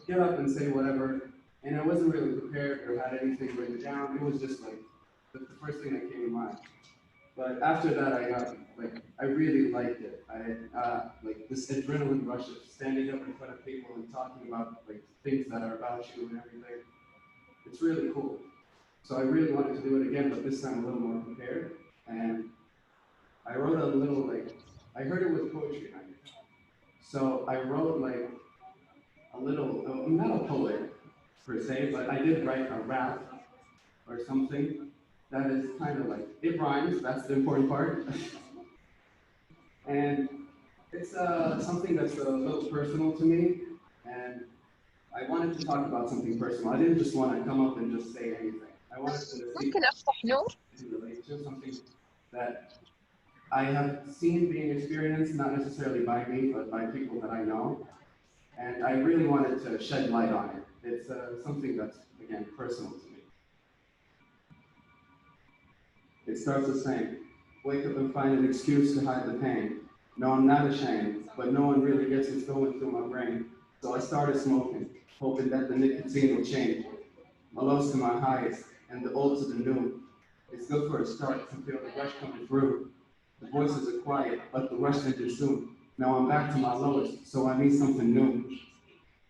Speaker 3: get up and say whatever. And I wasn't really prepared or had anything written down. It was just like the first thing that came to mind. But after that, I really liked it. Like this adrenaline rush of standing up in front of people and talking about like things that are about you and everything. It's really cool. So I really wanted to do it again, but this time a little more prepared. And I wrote a little I heard it was poetry night. So I wrote like a little, I'm not a poet per se, but I did write a rap or something that is kind of like, it rhymes, that's the important part. And it's something that's a little personal to me, and I wanted to talk about something personal. I didn't just want to come up and just say anything. I wanted to speak and relate to something that I have seen being experienced, not necessarily by me, but by people that I know. And I really wanted to shed light on it. It's something that's, again, personal to me. It starts the same. Wake up and find an excuse to hide the pain. No, I'm not ashamed, but no one really gets what's going through my brain. So I started smoking, hoping that the nicotine will change. My lows to my highs, and the old to the new. It's good for a start to feel the rush coming through. The voices are quiet, but the rush ended soon. Now I'm back to my lowest, so I need something new.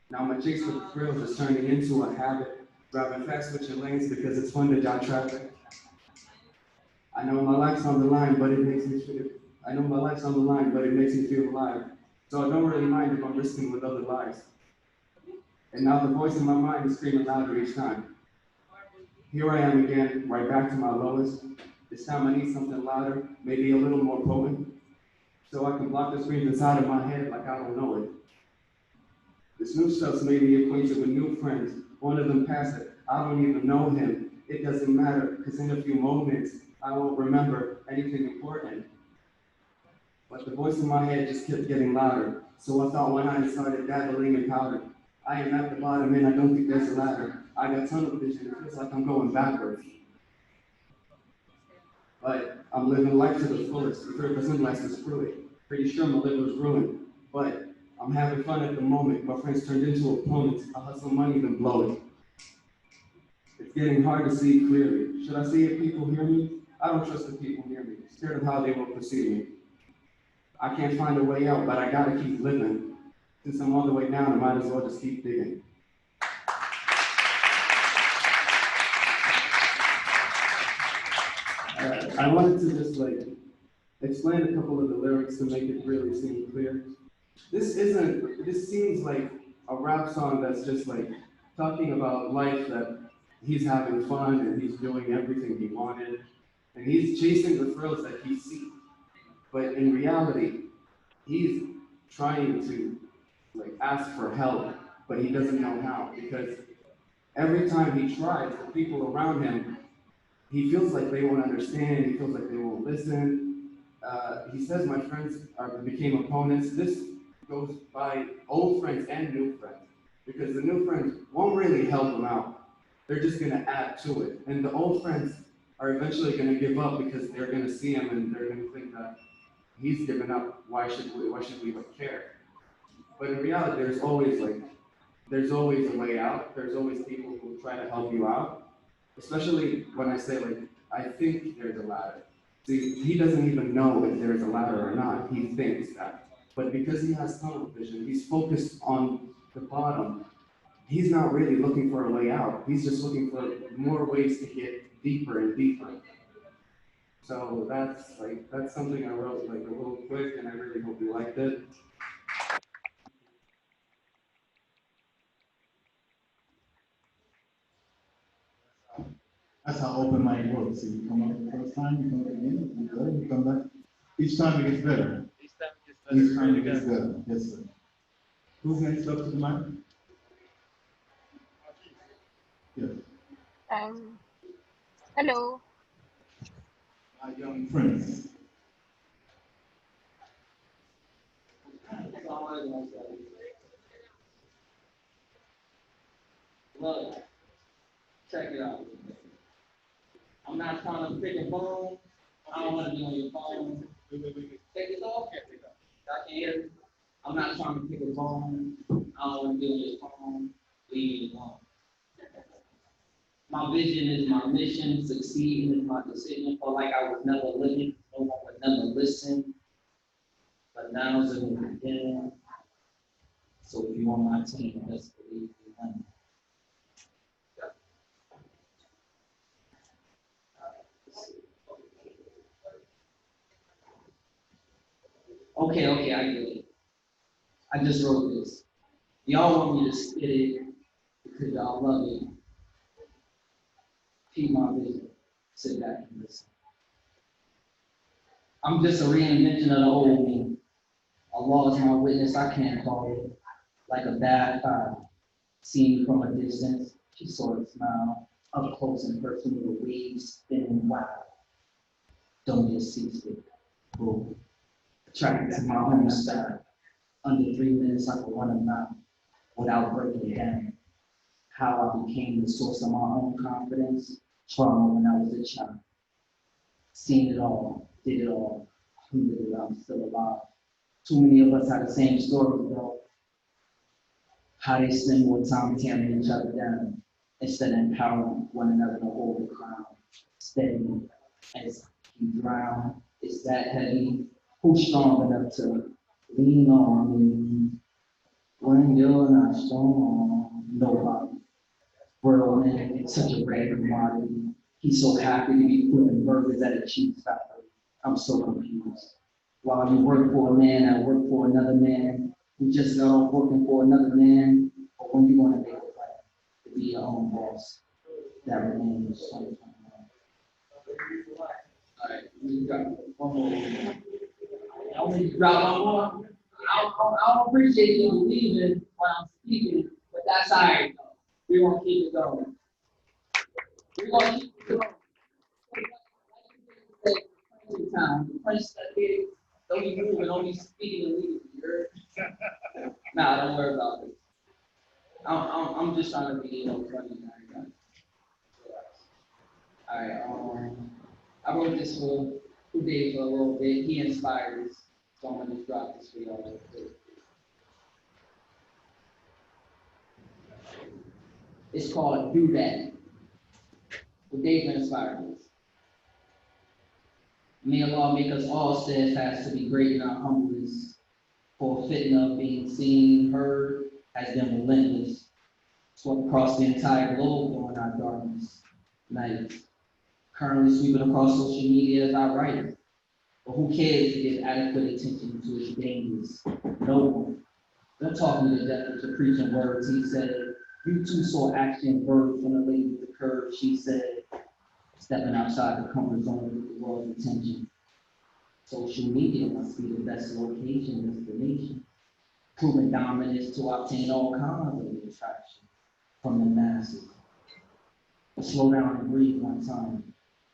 Speaker 3: Now my chase for the thrills is turning into a habit. Driving fast switching lanes because it's fun to dodge traffic. I know my life's on the line, but it makes me feel. I know my life's on the line, but it makes me feel alive. So I don't really mind if I'm risking with other lives. And now the voice in my mind is screaming louder each time. Here I am again, right back to my lowest. This time I need something louder, maybe a little more potent, so I can block the screams inside of my head like I don't know it. This new stuff's made me acquainted with new friends. One of them passed it. I don't even know him. It doesn't matter, because in a few moments, I won't remember anything important. But the voice in my head just kept getting louder. So I thought one night I started dabbling in powder. I am at the bottom and I don't think there's a ladder. I got tunnel vision, it feels like I'm going backwards. But I'm living life to the fullest. The 3% less is fluid. Pretty sure my liver's ruined. But I'm having fun at the moment. My friends turned into opponents. I hustle money, then blow it. It's getting hard to see clearly. Should I see if people hear me? I don't trust the people near me. Scared of how they will perceive me. I can't find a way out, but I gotta keep living. Since I'm all the way down, I might as well just keep digging. I wanted to just explain a couple of the lyrics to make it really seem clear. This seems like a rap song that's just like talking about life, that he's having fun and he's doing everything he wanted and he's chasing the thrills that he seeks. But in reality, he's trying to ask for help, but he doesn't know how, because
Speaker 11: every time he tries, the people around him, he feels like they won't understand, he feels like they won't listen. He says my friends became opponents. This goes by old friends and new friends, because the new friends won't really help him out. They're just gonna add to it. And the old friends are eventually gonna give up because they're gonna see him and they're gonna think that he's given up. Why should we care? But in reality, there's always a way out. There's always people who try to help you out. Especially when I say I think there's a ladder. See, he doesn't even know if there's a ladder or not. He thinks that. But because he has tunnel vision, he's focused on the bottom. He's not really looking for a way out. He's just looking for more ways to get deeper and deeper. So that's something I wrote a little quick, and I really hope you liked it.
Speaker 1: That's how open mind works. So you come up the first time, you come up again, you go, you come back. Each time it gets better. Each time it gets better. Yes, sir. Who's next up to the mic? Yes.
Speaker 14: Hello.
Speaker 1: My young friends.
Speaker 15: Look, check it out. I'm not trying to pick a phone. I don't want to be on your phone. Take this off. I can hear you. I'm not trying to pick a phone. I don't want to be on your phone. Leave me alone. My vision is my mission. Succeeding is my decision. Felt like I was never living. No one would never listen. But now it's a new beginning. So if you on my team, let's believe you win. Okay, I get it. I just wrote this. Y'all want me to spit it because y'all love it. Keep my vision. Sit back and listen. I'm just a reinvention of the old me. Allah is my witness, I can't call it. Like a bad cloud. Seen from a distance, she sort of smiled. Up close and personal, the waves spinning wild. Don't get seasick. Boo. Attracted to my own style. Under 3 minutes, I could run a mile without breaking down. How I became the source of my own confidence. Trauma when I was a child. Seen it all, did it all. Alhamdulillah, I'm still alive. Too many of us have the same story, though. How they spend more time tearing each other down instead of empowering one another to hold the crown. Steady as you drown. Is that heavy? Who's strong enough to lean on me when you're not strong? Nobody. Bro, man, it's such a rare commodity. He's so happy to be flipping burgers at a cheap factory. I'm so confused. While you work for a man, I work for another man. You just got off working for another man. But when you want to make a plan to be your own boss, that remains 2021. All right, we got one more. I want to drop one more. I don't appreciate you believing when I'm speaking, but that's all right. We're going to keep it going. We're going to keep it going. Time. The French that big, don't be moving, don't be speaking illegally. Nah, don't worry about it. I'm just trying to be funny. All right. I wrote this for 2 days for a little bit. He inspired us, so I'm gonna just drop this for y'all real quick. It's called Do That. Well, Dave inspired us. May Allah make us all steadfast to be great in our humbleness, for fitna of being seen, heard, has been relentless. Swept across the entire globe during our darkness nights. Currently sweeping across social media as I write it. But who cares to give adequate attention to its dangers? No one. Don't talk me to death with your preaching words, he said. You too saw action birth from the lady with the curve, she said. Stepping outside the comfort zone with the world's attention. Social media must be the best location destination. Proving dominance to obtain all kinds of attraction from the masses. slow down and breathe one time.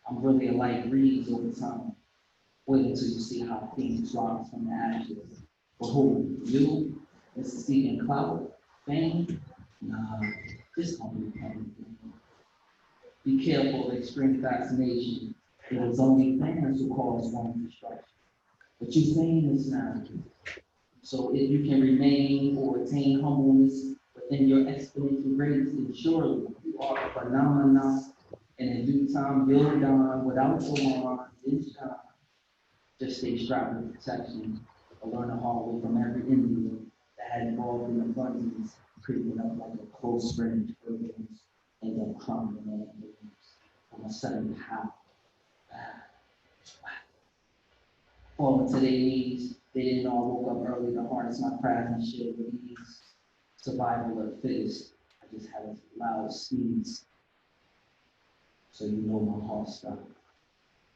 Speaker 15: I'm really a light breeze over time. Wait until you see how things rise from the ashes. But who? You? Mr. Seeking clout? Fame? Nah, just only pain. Be careful of extreme fascination. It was only fans who caused one destruction. But you're famous now. So if you can remain or attain humbleness within your exponential grace, then surely you are a phenomenon. And in due time, you'll dawn without alarm, then shine. Just stay strapped with protection, or learn a hard way from every Indian that had involved in abundance, creeping up like a close range hurricanes, and then crumbling in from a sudden power. Falling to their knees, they didn't all woke up early to harness my craft and share with ease. Survival of the fittest, I just had a loud sneeze. So you know my heart stopped.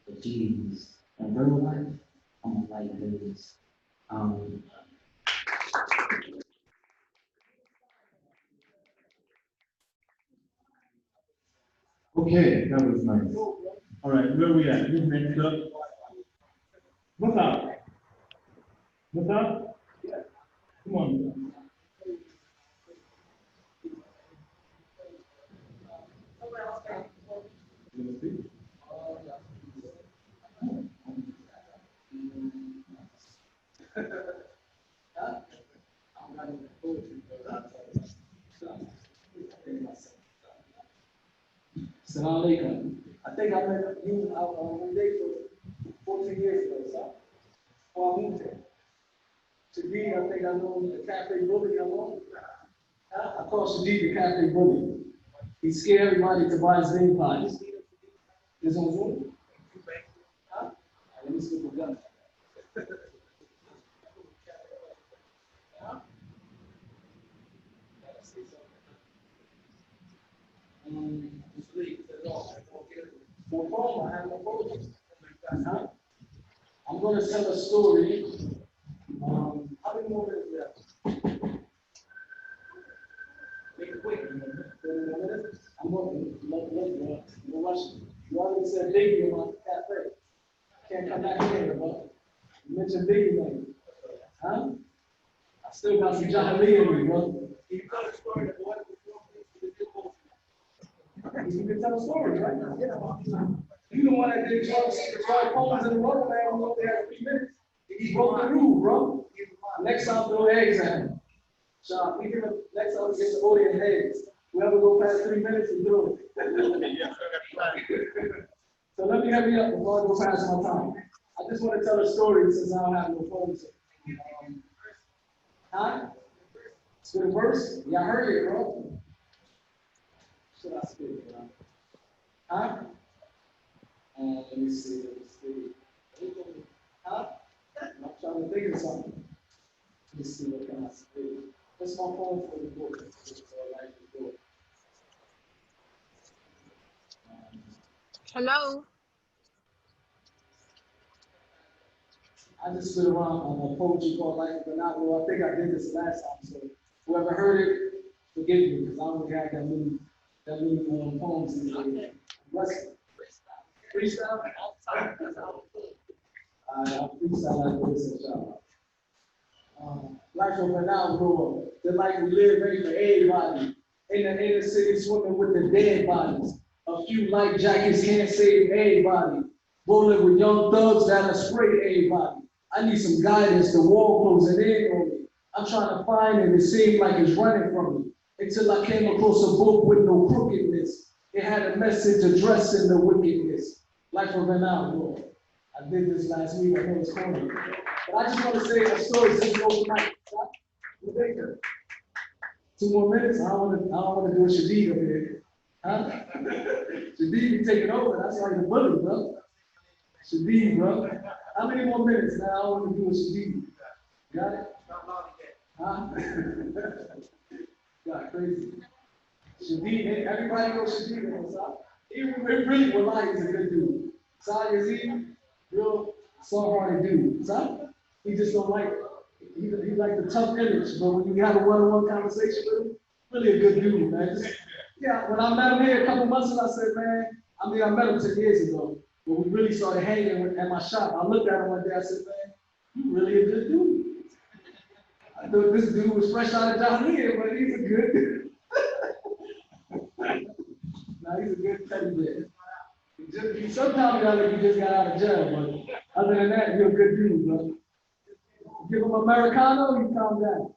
Speaker 15: But geez, in real life, I'm a light breeze.
Speaker 1: Okay, that was nice. All right, where are we at? Who's next up? What's up? What's up? Come on.
Speaker 8: Assalamu alaikum. I think I met you out on one day for 14 years ago, so. Before I moved here. Shadid, I think I know him, the cafe bully, I know. I call Shadid the cafe bully. He scared everybody to buy his name pies. This on Zoom? Huh? Let me skip the gun. No problem, I have no problem. Huh? I'm going to tell a story. How many more minutes we have? Make it quick. I'm going to rush. You already said Biggie about the cafe. Can't come back here, but you mentioned Biggie name. Huh? I still got some Jahiliyyah in me, bro. You can tell a story. You can tell a story, right? Yeah. You the one that did 12 poems in a row, man. I'm up there 3 minutes. He broke the rule, bro. Next time, throw eggs at him. Sean, we give him, next time, we get the audience eggs. Whoever go past 3 minutes, we do it. So let me hurry up before I go past my time. I just want to tell a story since I don't have no poems. Huh? Spit a verse? Yeah, I heard it, bro. Should I spit it, bro? Huh? Let me see. Huh? I'm trying to think of something. Let me see what can I say. What's my phone for the book?
Speaker 14: Hello.
Speaker 8: I just stood around on a poetry called Life of an Outlaw. I think I did this last time, so whoever heard it, forgive me, because I don't really have that many poems these days. Bless you. Freestyle? I'll freestyle like this, inshallah. Life of an outlaw, the life we live ain't for everybody. In the inner city swimming with the dead bodies. A few life jackets can't save everybody. Rolling with young thugs that'll spray everybody. I need some guidance, the wall closing in on me. I'm trying to find it, it seemed like it's running from me. Until I came across a book with no crookedness. It had a message addressing the wickedness. Life of an outlaw. I did this last week, I know it's corny. But I just want to say a story since overnight. 2 more minutes, I don't want to do a Shadid over here. Huh? Shadid be taking over, that's like the bully, bro. Shadid, bro. How many more minutes now? I want to do a Shadid. Got it? Huh? Got crazy. Shadid, everybody knows Shadid on top. He really Wallahi is a good dude. Saudia is real soft-hearted dude. So he just don't like he like the tough image, but when you have a one-on-one conversation with him, really a good dude, man. Just Yeah, when I met him here a couple months ago, I said, man, I met him 10 years ago. When we really started hanging at my shop, I looked at him one day, I said, man, you really a good dude. I thought this dude was fresh out of Jahiliyyah, but he's a good dude. Now he's a good teddy bear. Sometimes you just got out of jail, but other than that, you're a good dude, bro. Give him Americano, he calm down.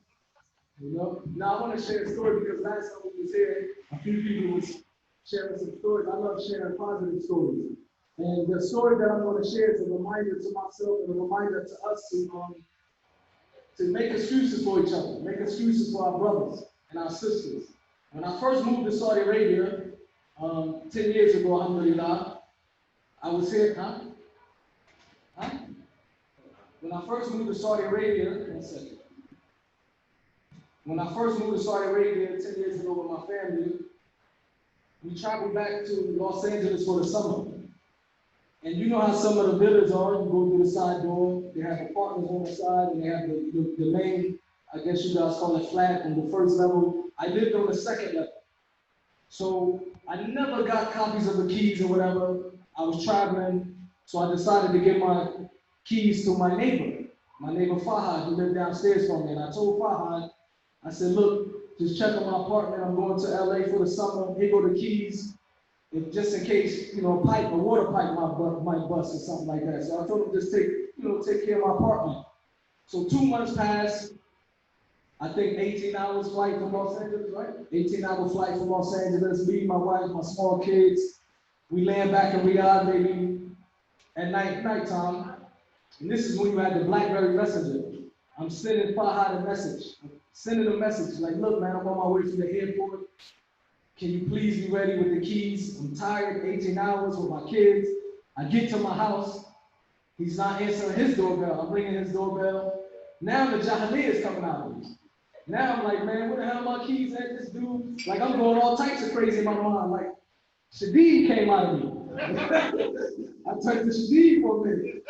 Speaker 8: You know? Now I want to share a story because last time we was here, a few people was sharing some stories. I love sharing positive stories. And the story that I'm going to share is a reminder to myself and a reminder to us to make excuses for each other, make excuses for our brothers and our sisters. When I first moved to Saudi Arabia 10 years ago, alhamdulillah, I was here, When I first moved to Saudi Arabia, one second. When I first moved to Saudi Arabia 10 years ago with my family, we traveled back to Los Angeles for the summer. And you know how some of the villas are, you go through the side door, they have apartments on the side, and they have the main, I guess you guys call it flat, on the first level. I lived on the second level. So I never got copies of the keys or whatever. I was traveling, so I decided to give my keys to my neighbor Fahad, who lived downstairs from me. And I told Fahad, I said, look, just check on my apartment. I'm going to LA for the summer. Here go the keys. If just in case, a water pipe might bust or something like that. So I told him just take care of my apartment. So 2 months passed. I think 18 hours flight from Los Angeles, right? 18-hour flight from Los Angeles. Me, my wife, my small kids. We land back in Riyadh maybe at nighttime. And this is when you had the BlackBerry Messenger. I'm sending Fahad a message. Sending a message like, look, man, I'm on my way to the airport. Can you please be ready with the keys? I'm tired, 18 hours with my kids. I get to my house. He's not answering his doorbell. I'm ringing his doorbell. Now the Jahiliyyah is coming out of me. Now I'm like, man, where the hell are my keys at? This dude, like I'm going all types of crazy in my mind. Like, Shadid came out of me. I turned to Shadid for a minute.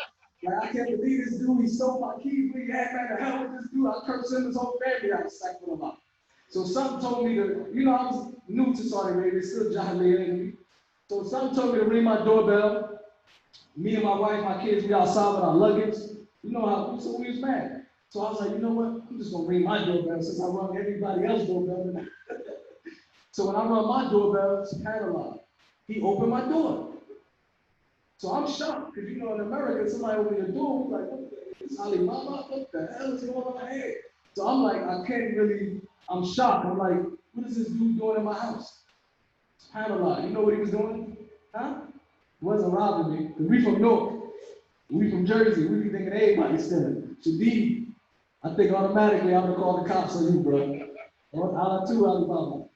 Speaker 8: Like, I can't believe this dude, he stole my keys, we had man the hell with this dude. I cursed him, his whole family, I sacked him out. So something told me to, I was new to Saudi Arabia, still Jahiliyyah in me. So something told me to ring my doorbell. Me and my wife, my kids, we outside with our luggage. So we was mad. So I was like, you know what? I'm just gonna ring my doorbell since I rung everybody else's doorbell. So when I rung my doorbell, subhanAllah, he opened my door. So I'm shocked, because in America, somebody opened your door, we're like, what the is Alibaba? What the hell is going on in here? So I'm like, I'm shocked. I'm like, what is this dude doing in my house? SubhanAllah, you know what he was doing? Huh? He wasn't robbing me, because we from North. We from Jersey, we be thinking everybody's stealing. Shadid, I think automatically I'm gonna call the cops on you, bro. Allah too, Alibaba.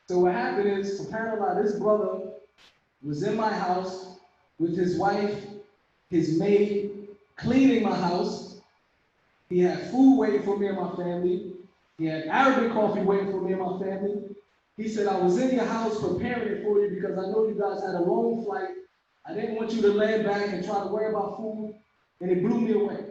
Speaker 8: So what happened is, SubhanAllah, this brother was in my house with his wife, his maid, cleaning my house. He had food waiting for me and my family. He had Arabic coffee waiting for me and my family. He said, I was in your house preparing it for you because I know you guys had a long flight. I didn't want you to land back and try to worry about food, and it blew me away.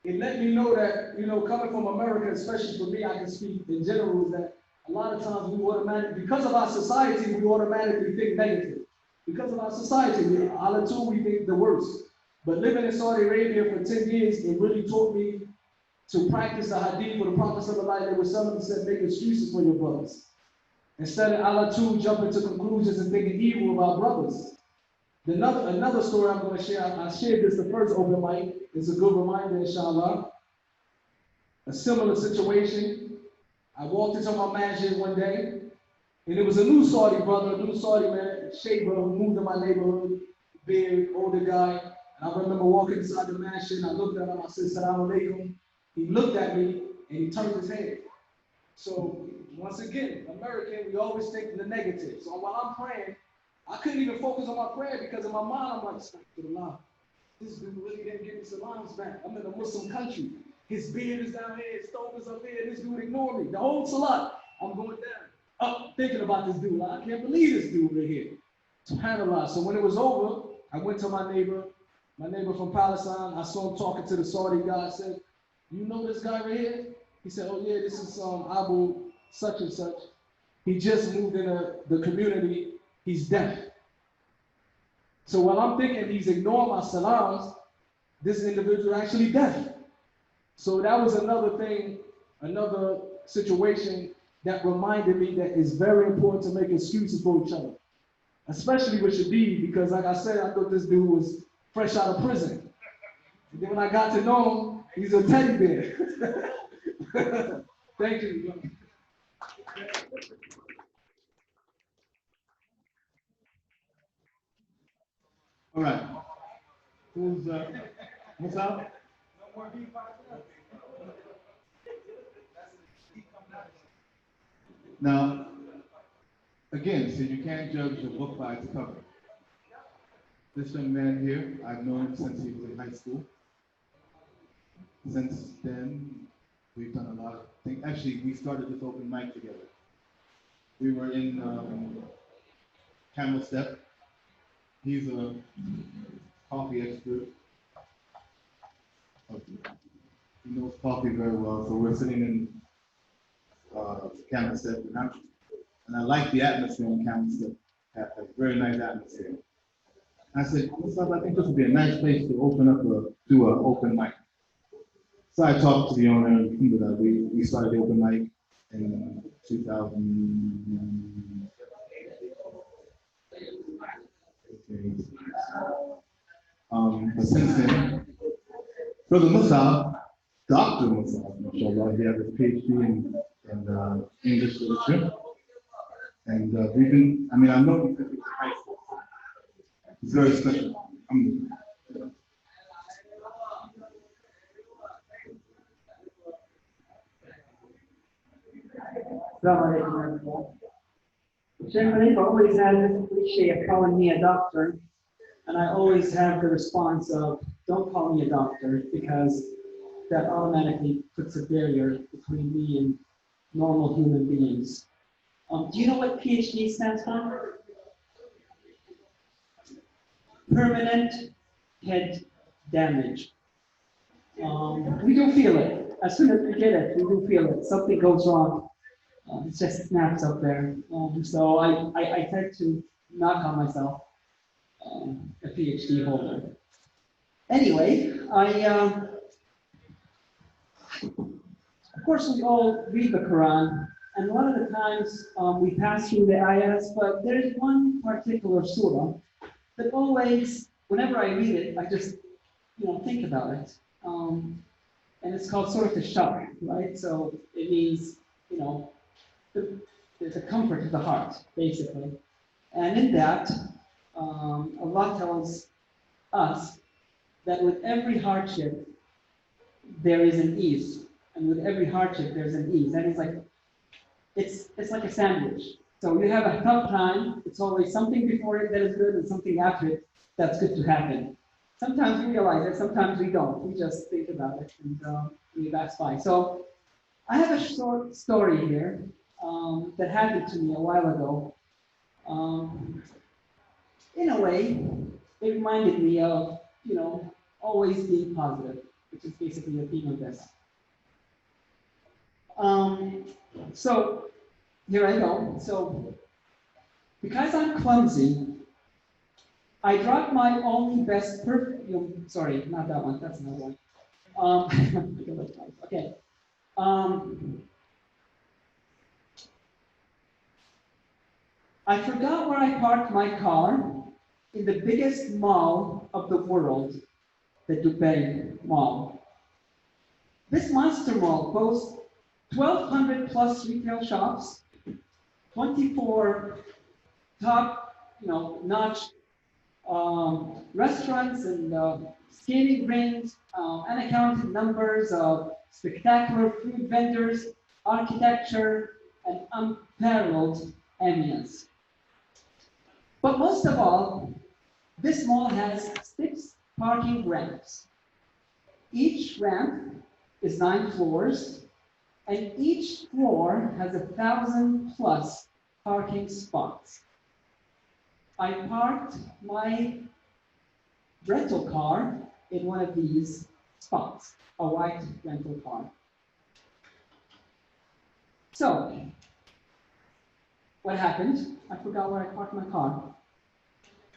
Speaker 8: It let me know that, coming from America, especially for me, I can speak in general, is that a lot of times we automatically, because of our society, we automatically think negative. Because of our society, Allah too, we think the worst. But living in Saudi Arabia for 10 years, it really taught me to practice the hadith where the Prophet said, make excuses for your brothers. Instead of Allah too jumping to conclusions and thinking evil about brothers. Another story I'm going to share, I shared this the first open mic. It's a good reminder, inshallah. A similar situation. I walked into my masjid one day, and it was a new Saudi brother, a new Saudi man, Sheikh brother, who moved to my neighborhood, big, older guy. And I remember walking inside the masjid, and I looked at him, I said, Salaam alaikum. He looked at me, and he turned his head. So, once again, American, we always think the negative. So while I'm praying, I couldn't even focus on my prayer because in my mind, I'm like, Astaghfirullah. This dude really didn't give me salams back. I'm in a Muslim country. His beard is down here, his stove is up here, this dude ignored me. The whole salat, I'm going down, up, thinking about this dude. I can't believe this dude right here. SubhanAllah. So when it was over, I went to my neighbor from Palestine. I saw him talking to the Saudi guy. I said, you know this guy right here? He said, oh yeah, this is Abu such and such. He just moved into the community. He's deaf. So while I'm thinking he's ignoring my salams, this individual actually deaf. So that was another thing, another situation that reminded me that it's very important to make excuses for each other, especially with Shadid, because like I said, I thought this dude was fresh out of prison. And then when I got to know him, he's a teddy bear. Thank you.
Speaker 1: All right. Who's what's up? Now, again, so you can't judge a book by its cover. This young man here, I've known him since he was in high school. Since then, we've done a lot of things. Actually, we started this open mic together. We were in Camel Step. He's a coffee expert. Okay. He knows coffee very well, so we're sitting in Camel Step, and I like the atmosphere in Camel Step. A very nice atmosphere. I said, I think this would be a nice place to open up do an open mic. So I talked to the owner, and we started the open mic in 2000. But since then, Brother Musa, Dr. Musa, mashallah, he has a PhD in English literature. And we've been, I mean, I know him since he was in high school. It's very special.
Speaker 16: Sheikh Khalifa always has this cliche of calling me a doctor, and I always have the response of, don't call me a doctor, because that automatically puts a barrier between me and normal human beings. Do you know what PhD stands for? Permanent head damage. We do feel it. As soon as we get it, we do feel it. Something goes wrong. It just snaps up there. So I tend to knock on myself, a PhD holder. Anyway, of course, we all read the Quran, and a lot of the times we pass through the ayahs, but there's one particular surah that always, whenever I read it, I just, think about it. And it's called Surah Al-Shar, right? So it means, there's a comfort to the heart, basically. And in that, Allah tells us that with every hardship, there is an ease. And with every hardship, there's an ease. And it's like a sandwich. So you have a tough time, it's always something before it that is good and something after it that's good to happen. Sometimes we realize it, sometimes we don't. We just think about it and we pass by. So I have a short story here that happened to me a while ago. In a way, it reminded me of, always being positive, which is basically the theme of this. So here I go. So because I'm clumsy, I dropped my only best perfume. Sorry, not that one. That's another one. Okay. I forgot where I parked my car in the biggest mall of the world, the Dubai Mall. This monster mall boasts 1,200 plus retail shops, 24 top, notch restaurants and skating rinks, unaccounted numbers of spectacular food vendors, architecture, and unparalleled ambience. But most of all, this mall has 6 parking ramps. Each ramp is 9 floors, and each floor has 1,000 plus parking spots. I parked my rental car in one of these spots, a white rental car. So, what happened? I forgot where I parked my car.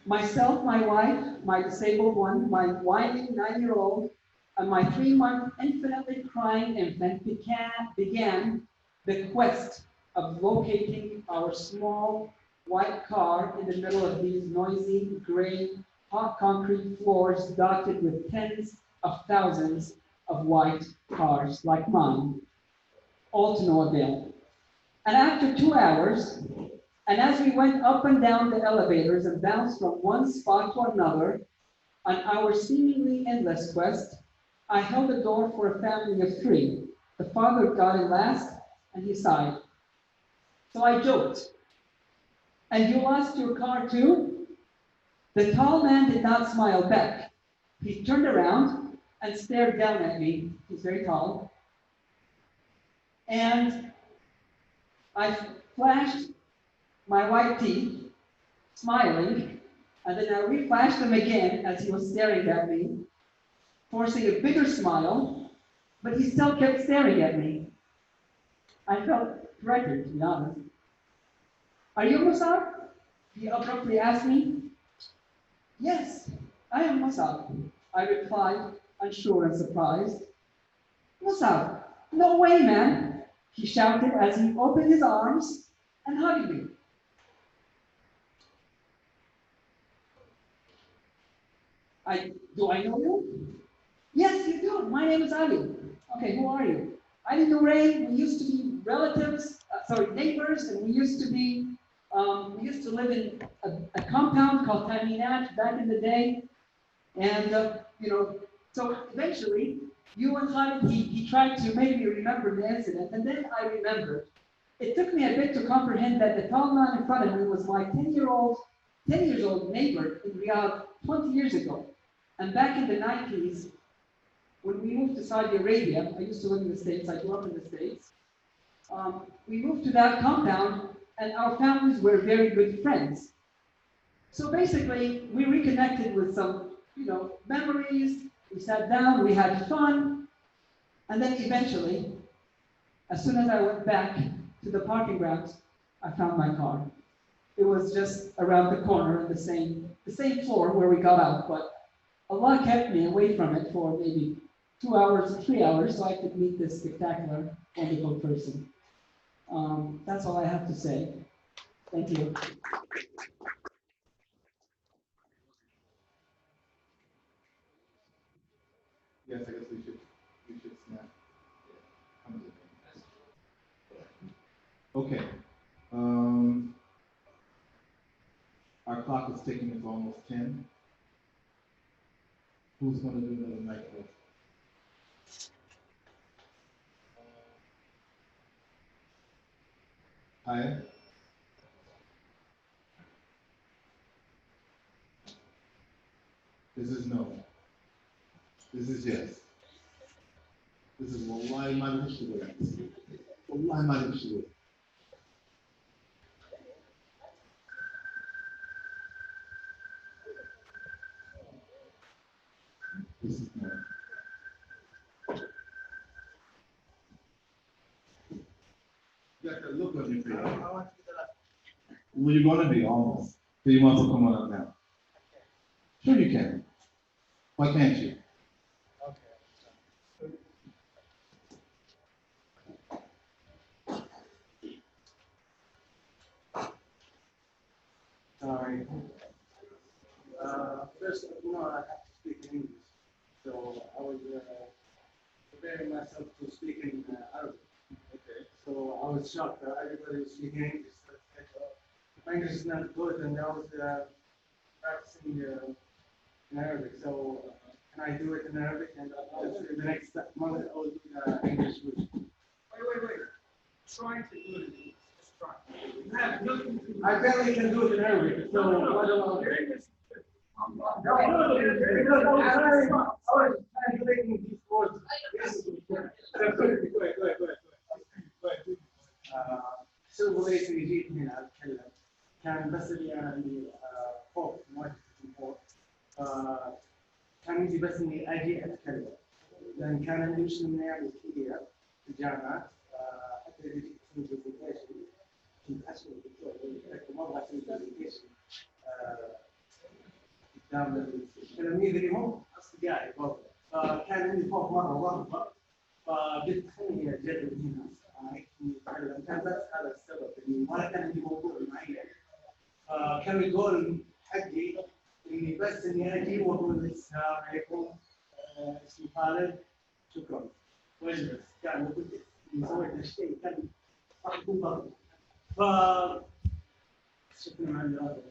Speaker 16: Myself, my wife, my disabled one, my whining 9-year-old, and my 3-month infinitely crying infant began the quest of locating our small white car in the middle of these noisy, gray, hot concrete floors dotted with tens of thousands of white cars like mine, all to no avail. And after 2 hours, and as we went up and down the elevators and bounced from one spot to another on our seemingly endless quest, I held the door for a family of 3. The father got in last, and he sighed. So I joked, "And you lost your car too?" The tall man did not smile back. He turned around and stared down at me. He's very tall. And I flashed my white teeth, smiling, and then I reflashed them again as he was staring at me, forcing a bigger smile, but he still kept staring at me. I felt threatened, to be honest. "Are you Musab?" he abruptly asked me. "Yes, I am Musab," I replied, unsure and surprised. "Musab, no way, man," he shouted as he opened his arms and hugged me. Do I know you? "Yes, you do. My name is Ali." "Okay, who are you?" "Ali Nourain. We used to be relatives, neighbors, and we used to live in a compound called Taminat back in the day. And, so eventually, you and Khalid, he tried to make me remember the incident, and then I remembered. It took me a bit to comprehend that the tall man in front of me was my 10 years old neighbor in Riyadh 20 years ago. And back in the 90s, when we moved to Saudi Arabia, I used to live in the States, I grew up in the States, we moved to that compound, and our families were very good friends. So basically, we reconnected with some, memories. We sat down, we had fun, and then eventually, as soon as I went back to the parking grounds, I found my car. It was just around the corner in the same floor where we got out, but Allah kept me away from it for maybe 2 hours, 3 hours, so I could meet this spectacular, wonderful person. That's all I have to say. Thank you.
Speaker 1: Yes, I guess we should snap. Okay. Our clock is ticking. It's almost 10. Who's going to do another mic vote? Aya? This is no. This is yes. This is wallahi ma nishwe. Wallahi ma nishwe. This is no. You got that look on your face. Well, you're going to be almost. So you want to come on up now? Sure you can. Why can't you?
Speaker 8: Sorry. First of all, I have to speak English. So I was preparing myself to speak in Arabic. Okay. So I was shocked that everybody was speaking English. My English is not good, and I was practicing in Arabic. So can I do it in Arabic? And the next month I will do English with. Wait. Trying to do it in English. Just try. I barely can do it in Arabic. So what do I do? سوف ليس جيت هنا أتكلم كان بس اللي يعني خوف مواجهة الجمهور كان يجي بس إني أجي أتكلم لأن كان عندي مشكلة من أيام الكلية في الجامعة حتى إذا جيت في البرزنتيشن كنت اسوي الدكتور مره في البرزنتيشن قدام التلاميذ اللي هم اصدقائي برضه، فكان عندي خوف مره ورهبه، فقلت خليني اجرب هنا اتعلم. كان بس هذا السبب اني ما كان عندي موضوع معين، فكان الجول حقي اني بس اني اجي واقول السلام عليكم اسمي خالد شكرا واجلس. كان قلت اني سويت هالشيء كان راح يكون ضرب. ف شكرا على هذا.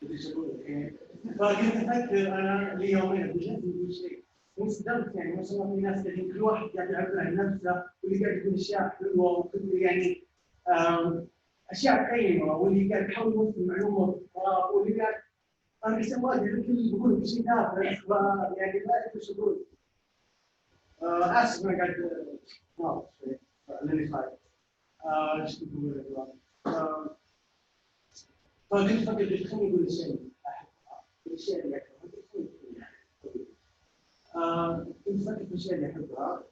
Speaker 8: بدي اقول الحين فكنت افكر انا لي يومين اقول لازم اقول شيء وانصدمت. يعني ما شاء الله في ناس قاعدين كل واحد قاعد يعبر عن نفسه واللي قاعد يقول اشياء حلوه وكل يعني اشياء قيمه واللي قاعد يحاول يوصل معلومه واللي قاعد انا سويت اللي بقول شيء تافه يعني ما ادري ايش اقول. اسف انا قاعد شوي لاني خايف. ايش تقول يا جماعه؟ فقلت خليني اقول شيء احبها، الاشياء اللي اكرهها كنت افكر في الاشياء اللي احبها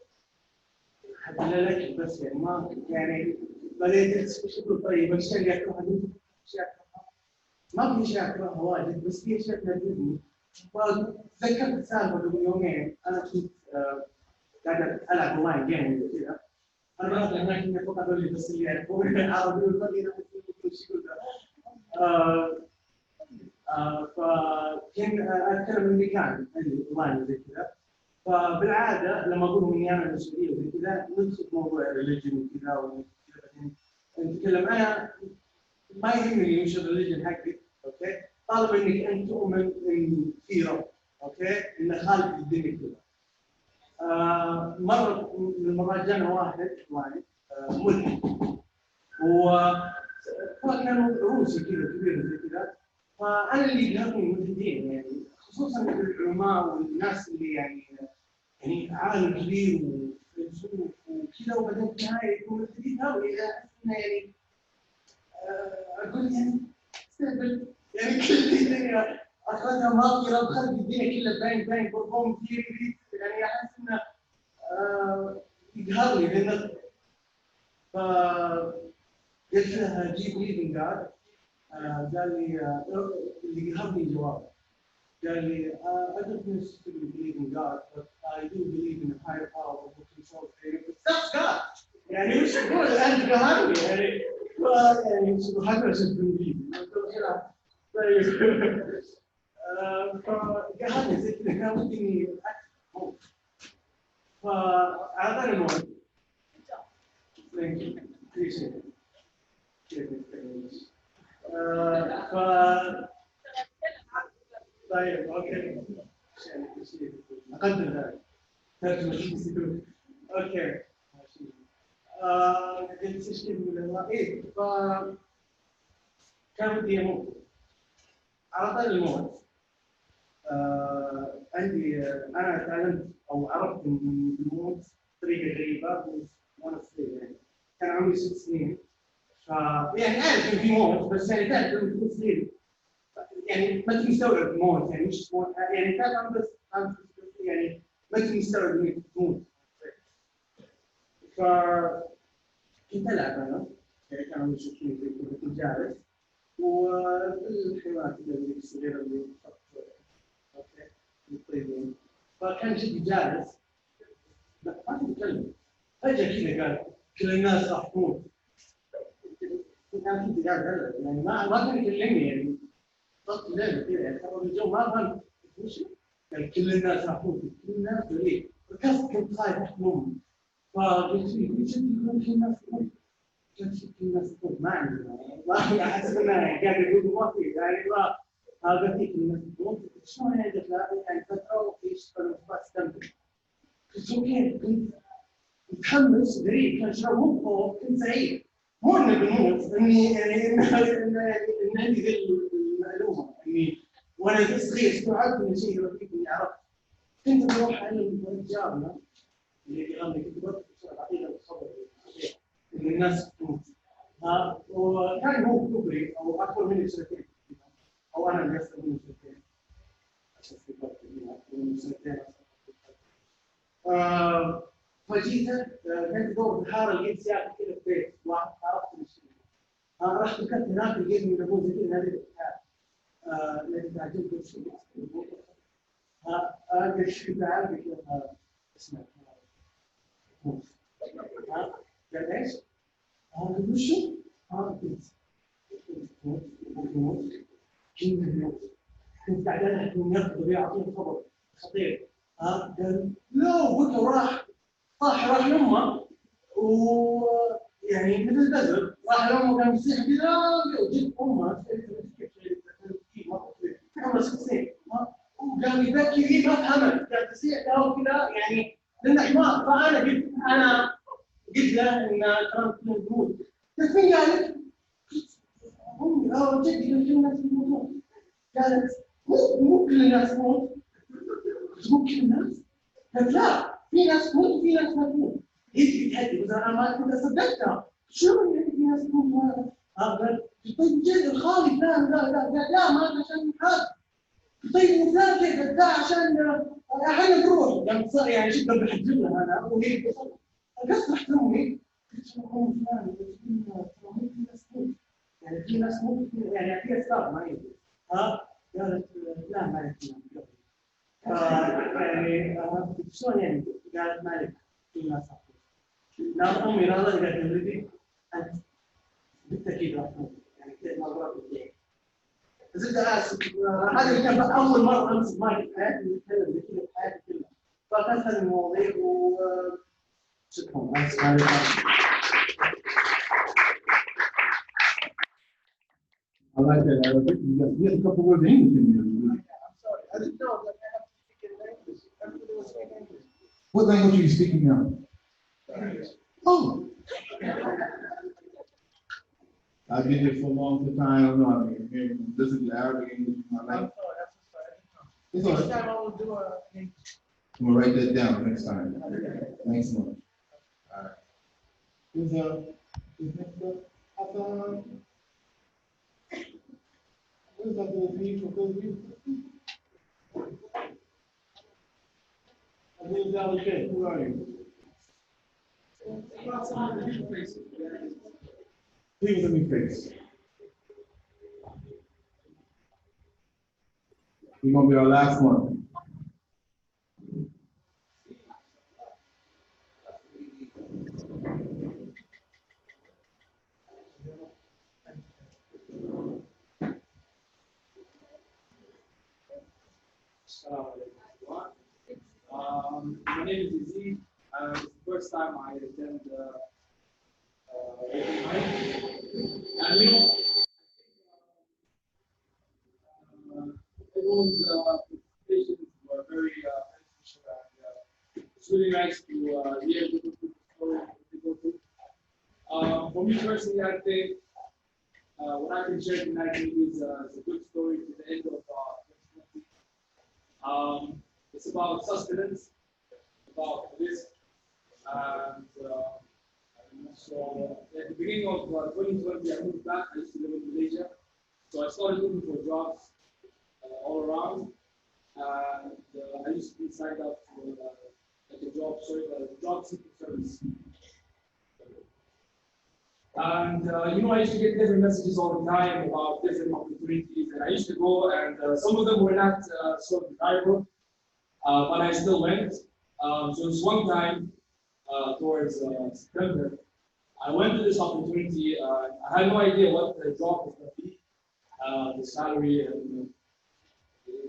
Speaker 8: لك بس يعني ما يعني بديت ايش اقول. طيب الاشياء اللي اكرهها اشياء اكرهها ما في اشياء اكرهها واجد بس في اشياء تعجبني. وتذكرت سالفه قبل يومين انا كنت قاعد العب اونلاين جيم وكذا. انا ما ادري هناك اني فقط اللي بس اللي يعرفون العربي والباقي ايش يقول فكان اتكلم من مكان عندي اونلاين زي كذا. فبالعاده لما اقول اني انا من السعوديه وزي كذا ندخل موضوع الريليجن وكذا ونتكلم. انا ما يهمني وش الريليجن حقك، اوكي؟ طالما انك انت تؤمن ان في رب، اوكي؟ ان خالق الدنيا كلها. مره من المرات جانا واحد ملحد وكان روسي كذا كبير زي كذا. فانا اللي يقهرني الملحدين يعني خصوصا العلماء والناس اللي يعني عالم كبير وفيلسوف وكذا وبعدين في النهايه يكون ملحدين هؤلاء احس انه يعني اقول يعني استهبل يعني كل الدنيا اخذها ماضيه لو خلق الدنيا كلها بانك بانك برفورم ثيري يعني احس انه يقهرني لانه قلت له جيب لي قال لي اللي يهمني جواب. قال لي I don't necessarily believe in God but I do believe in a higher power who controls everything. That's God. يعني وش تقول انت قهرني يعني سبحان الله شو بنجيب فقهرني زي كذا كان ودي اكتب فاعطاني موت. ف طيب اوكي اقدر ذلك ترجمه اوكي قلت ايش كيف من الله ايه ف كان بدي اموت على طاري الموت. عندي انا تعلمت او عرفت من الموت طريقه غريبه وانا صغير يعني كان عمري 6 سنين. يعني عارف ان في موت بس يعني تعرف لما تكون صغير يعني ما تستوعب الموت يعني مش موت يعني تعرف بس يعني ما تستوعب انك تموت. فكنت العب انا يعني كانوا يشوفوني زي كذا كنت جالس والحيوانات اللي الصغيره اللي اوكي الطيبين. فكان جدي جالس لا ما تتكلم فجاه كذا قال كل الناس راح تموت. كنت قاعد ألعب يعني ما كان يكلمني يعني ضغط لعبه كذا يعني ترى الجو ما فهمت وش يعني كل الناس راح تموت كل الناس ليه؟ ركزت كنت خايف احكمهم فقلت لي ليش انت كل الناس تموت؟ قلت كل الناس تموت ما عندي والله احس انه قاعد يقول ما في يعني ما هذا فيك الناس تموت شلون يعني يعني فتره وفي انا استمتع. قلت اوكي كنت متحمس غريب كان شعور مو خوف كنت سعيد. مو انه بنموت اني يعني ان عندي ذي المعلومه اني وانا صغير استوعبت ان شيء يوفيك اني عرفت. كنت بروح على جارنا اللي يغني كنت بروح بعطيه الخبر ان الناس تموت. وكان هو كبري او اكبر مني بسنتين او انا اللي اكبر مني بسنتين عشان من سنتين. فجيت كنت ادور في الحاره لقيت سياره كذا في بيت واحد عرفت رحت دخلت هناك لقيت من نموذج نادي الاتحاد الذي عجبني الشيء قلت كنت عارف اسمه قال ايش؟ قلت وشو؟ قلت كنت قاعد الحق من يركض ويعطيني خبر خطير قال لا بكره راح لامه ويعني مثل البذل راح لامه كان يصيح كذا وجيت امه عمره 6 سنين وقام يبكي لي ما فهمت قاعد تصيح كذا يعني لانه حمار فانا قلت له ان ترى موجود قلت مين قالت؟ امي جدي قلت الناس يموتون قالت مو كل الناس تموت مو كل الناس قالت لا في ناس تموت وفي ناس ما تموت هي بتهدي بس انا ما كنت صدقتها شو يعني في ناس تموت قالت طيب جد الخالي فلان لا ما عشان حد طيب وفلان كيف قالت لا عشان احنا نروح قامت يعني جدا بحجب لها انا وهي قصرت امي قلت لهم فلان مو في ناس تموت يعني في ناس مو يعني في اسباب ما يجي قالت لا ما يجي يعني شلون يعني قالت ما يجي في ناس لا امي لا قالت لي انت بالتاكيد راح تموت يعني كثير مرات بتجي زدت اسف هذه كانت اول مره امسك مايك في حياتي نتكلم بكذا في حياتي كلها فكسر المواضيع وشكرا اسف على
Speaker 1: I like that. I think you have a couple words of English in there.
Speaker 8: I'm sorry. I didn't know that I have to speak in English. Everybody was speaking English.
Speaker 1: What language are you speaking now?
Speaker 8: English.
Speaker 1: Oh. I've been here for a long time. I don't know. I mean, listen to Arabic English in my life.
Speaker 8: I'm sorry. I'm so sorry. I didn't know.
Speaker 1: It's
Speaker 8: Next
Speaker 1: all right.
Speaker 8: time I will do a English.
Speaker 1: I'm gonna write that down next time. Thanks so much. All right. Is next up? What is that little page for Philippines? I think that was it. Who are you? Please let me face. You're gonna be our last one.
Speaker 17: My name is Izzy. It's the first time I attend open mic. And you know, everyone's presentations were very beneficial, and it's really nice to hear the story they go through. For me personally, I think what I can share tonight is a good story to the end of 2020. It's about sustenance, about risk, and so at the beginning of 2020, I moved back. I used to live in Malaysia, so I started looking for jobs all around, and I used to be signed up for like a job seeking service. And I used to get different messages all the time about different opportunities, and I used to go, and some of them were not so desirable. But I still went. So this one time, towards September, I went to this opportunity. I had no idea what the job was going to be, the salary and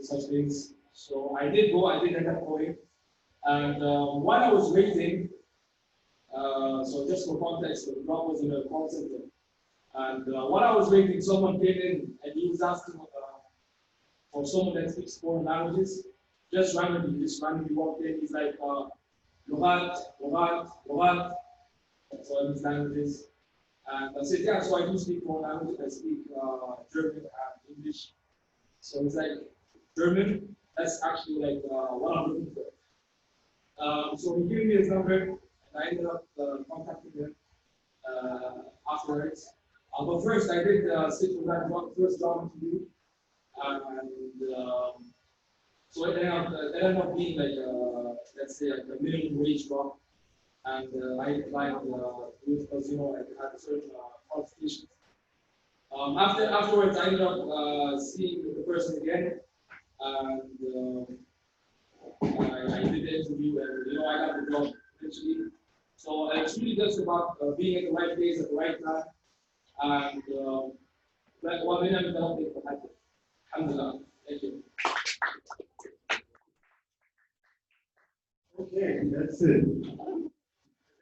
Speaker 17: such things. So I did go. I did end up going. And while I was waiting, so just for context, the job was in a call center. And while I was waiting, someone came in and he was asking for someone that speaks foreign languages. Just randomly walked in. He's like, Lughat. So in these languages. And I said, yeah, so I do speak foreign languages. I speak German and English. So he's like, German? That's actually like what I'm looking for. So he gave me his number, and I ended up contacting him afterwards. But first, I did sit for that first job interview. And so it ended up being like, let's say, like a minimum wage job. And I applied because, I had certain qualifications. Afterwards, I ended up seeing the person again, and I did the interview, and I got the job eventually. So it's really just about being at the right place at the right time, and like what we never developing for happen. Alhamdulillah. Thank you.
Speaker 1: Okay, that's it.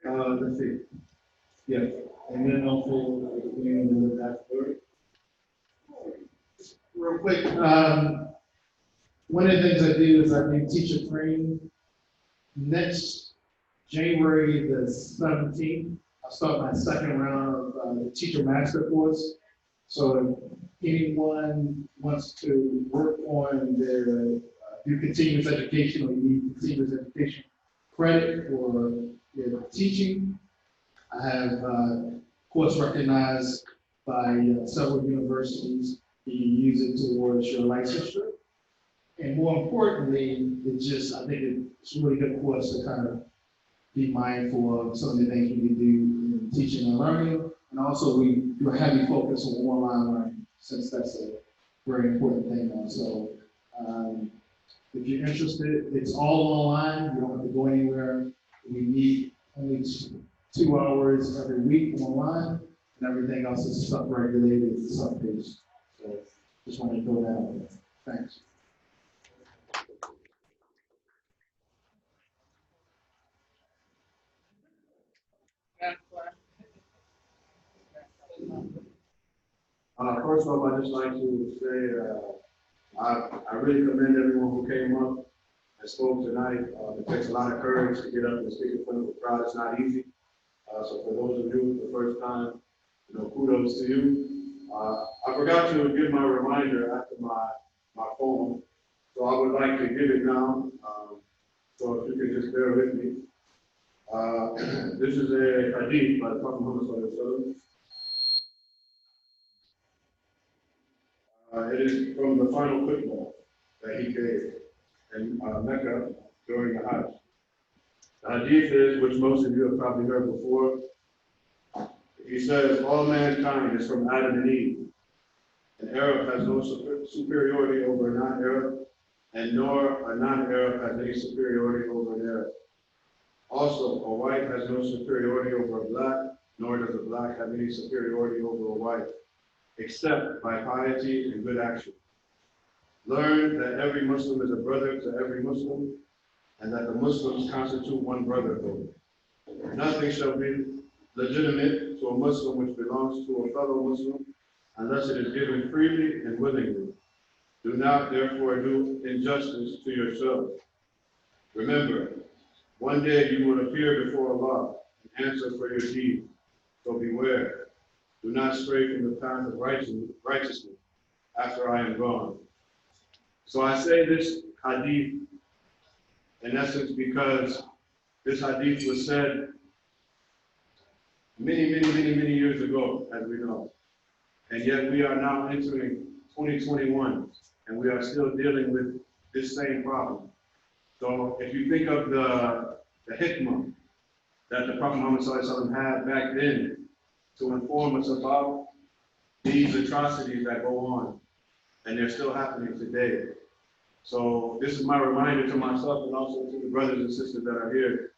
Speaker 1: Let's see. Yeah, and then also the last word. Real quick, one of the things I do is I do teacher training. Next January the 17th, I'll start my second round of the teacher master course. So if anyone wants to work on their do continuous education, or you need continuous education credit for your teaching, I have course recognized by several universities. You can use it towards your licensure. And more importantly, I think it's really good for us to kind of be mindful of some of the things we can do in teaching and learning. And also we do a heavy focus on online learning, since that's a very important thing now. So if you're interested, it's all online. You don't have to go anywhere. We meet only 2 hours every week online, and everything else is self-regulated and self-paced. So just want to throw that out there. Thanks.
Speaker 10: First off, I'd just like to say I really commend everyone who came up and spoke tonight. It takes a lot of courage to get up and speak in front of a crowd. It's not easy. So for those of you for the first time, kudos to you. I forgot to give my reminder after my poem, so I would like to give it now. So if you could just bear with me. This is a hadith by the Prophet Muhammad Sallallahu Alaihi Wasallam. It is from the final khutbah that he gave in Mecca during the Hajj. The hadith is, which most of you have probably heard before. He says, all mankind is from Adam and Eve. An Arab has no superiority over a non-Arab, and nor a non-Arab has any superiority over an Arab. Also, a white has no superiority over a black, nor does a black have any superiority over a white, except by piety and good action. Learn that every Muslim is a brother to every Muslim, and that the Muslims constitute one brotherhood. Nothing shall be legitimate to a Muslim which belongs to a fellow Muslim, unless it is given freely and willingly. Do not therefore do injustice to yourselves. Remember, one day you will appear before Allah and answer for your deeds. So beware. Do not stray from the path of righteousness after I am gone. So I say this hadith in essence because this hadith was said many years ago, as we know. And yet we are now entering 2021, and we are still dealing with this same problem. So if you think of the hikmah that the Prophet Muhammad ﷺ had back then to inform us about these atrocities that go on, and they're still happening today. So this is my reminder to myself and also to the brothers and sisters that are here,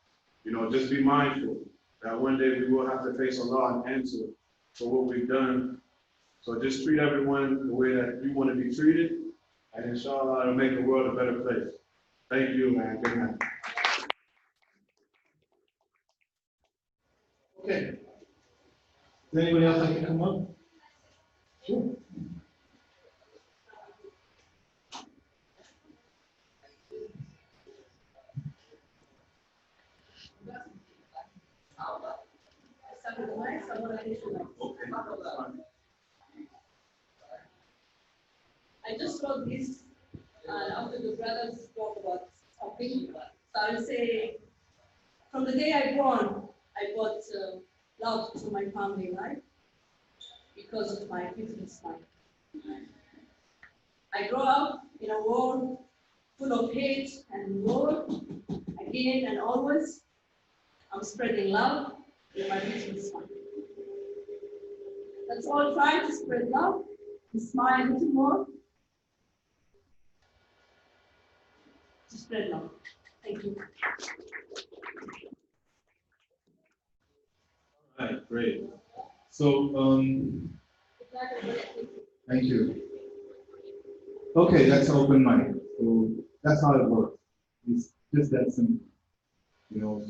Speaker 10: just be mindful that one day we will have to face Allah and answer for what we've done. So just treat everyone the way that you want to be treated, and inshallah it'll make the world a better place. Thank you, and good night.
Speaker 1: Okay. Is there anybody else that can come up? Sure.
Speaker 2: I just wrote this after the brothers spoke about something. So I'll say, from the day I born, I got love to my family life because of my business life. I grew up in a world full of hate and war, again and always. I'm spreading love in my business life. Let's all try to spread love and smile a little more. To spread love. Thank you.
Speaker 1: All right, great. So, thank you. Okay, that's open mic. So that's how it works. It's just that simple. You know,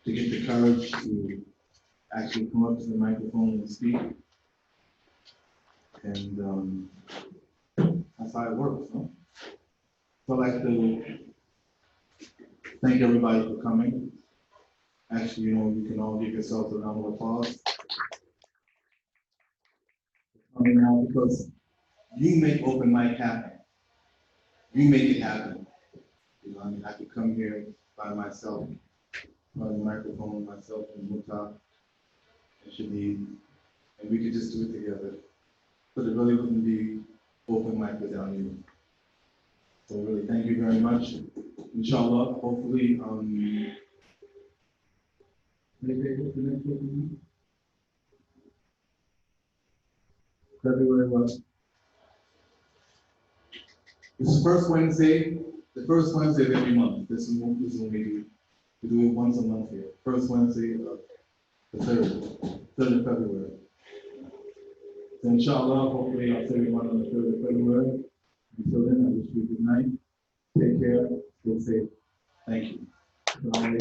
Speaker 1: to get the courage to actually come up to the microphone and speak. And that's how it works, no? So I'd like to thank everybody for coming. Actually, you know, you can all give yourselves a round of applause. Coming out because you make open mic happen. You make it happen. You know, I mean, I could come here by myself, on the microphone, myself and Muta and Shadid, and we could just do it together. But it really wouldn't be open mic without you. So really, thank you very much. Inshallah, hopefully, February what? This is the first Wednesday of every month. This is what we do. We do it once a month here. First Wednesday of the 3rd of February. So inshallah, hopefully I'll see everyone on the 3rd of February. Until then, I wish you a good night. Take care. Stay safe. Thank you.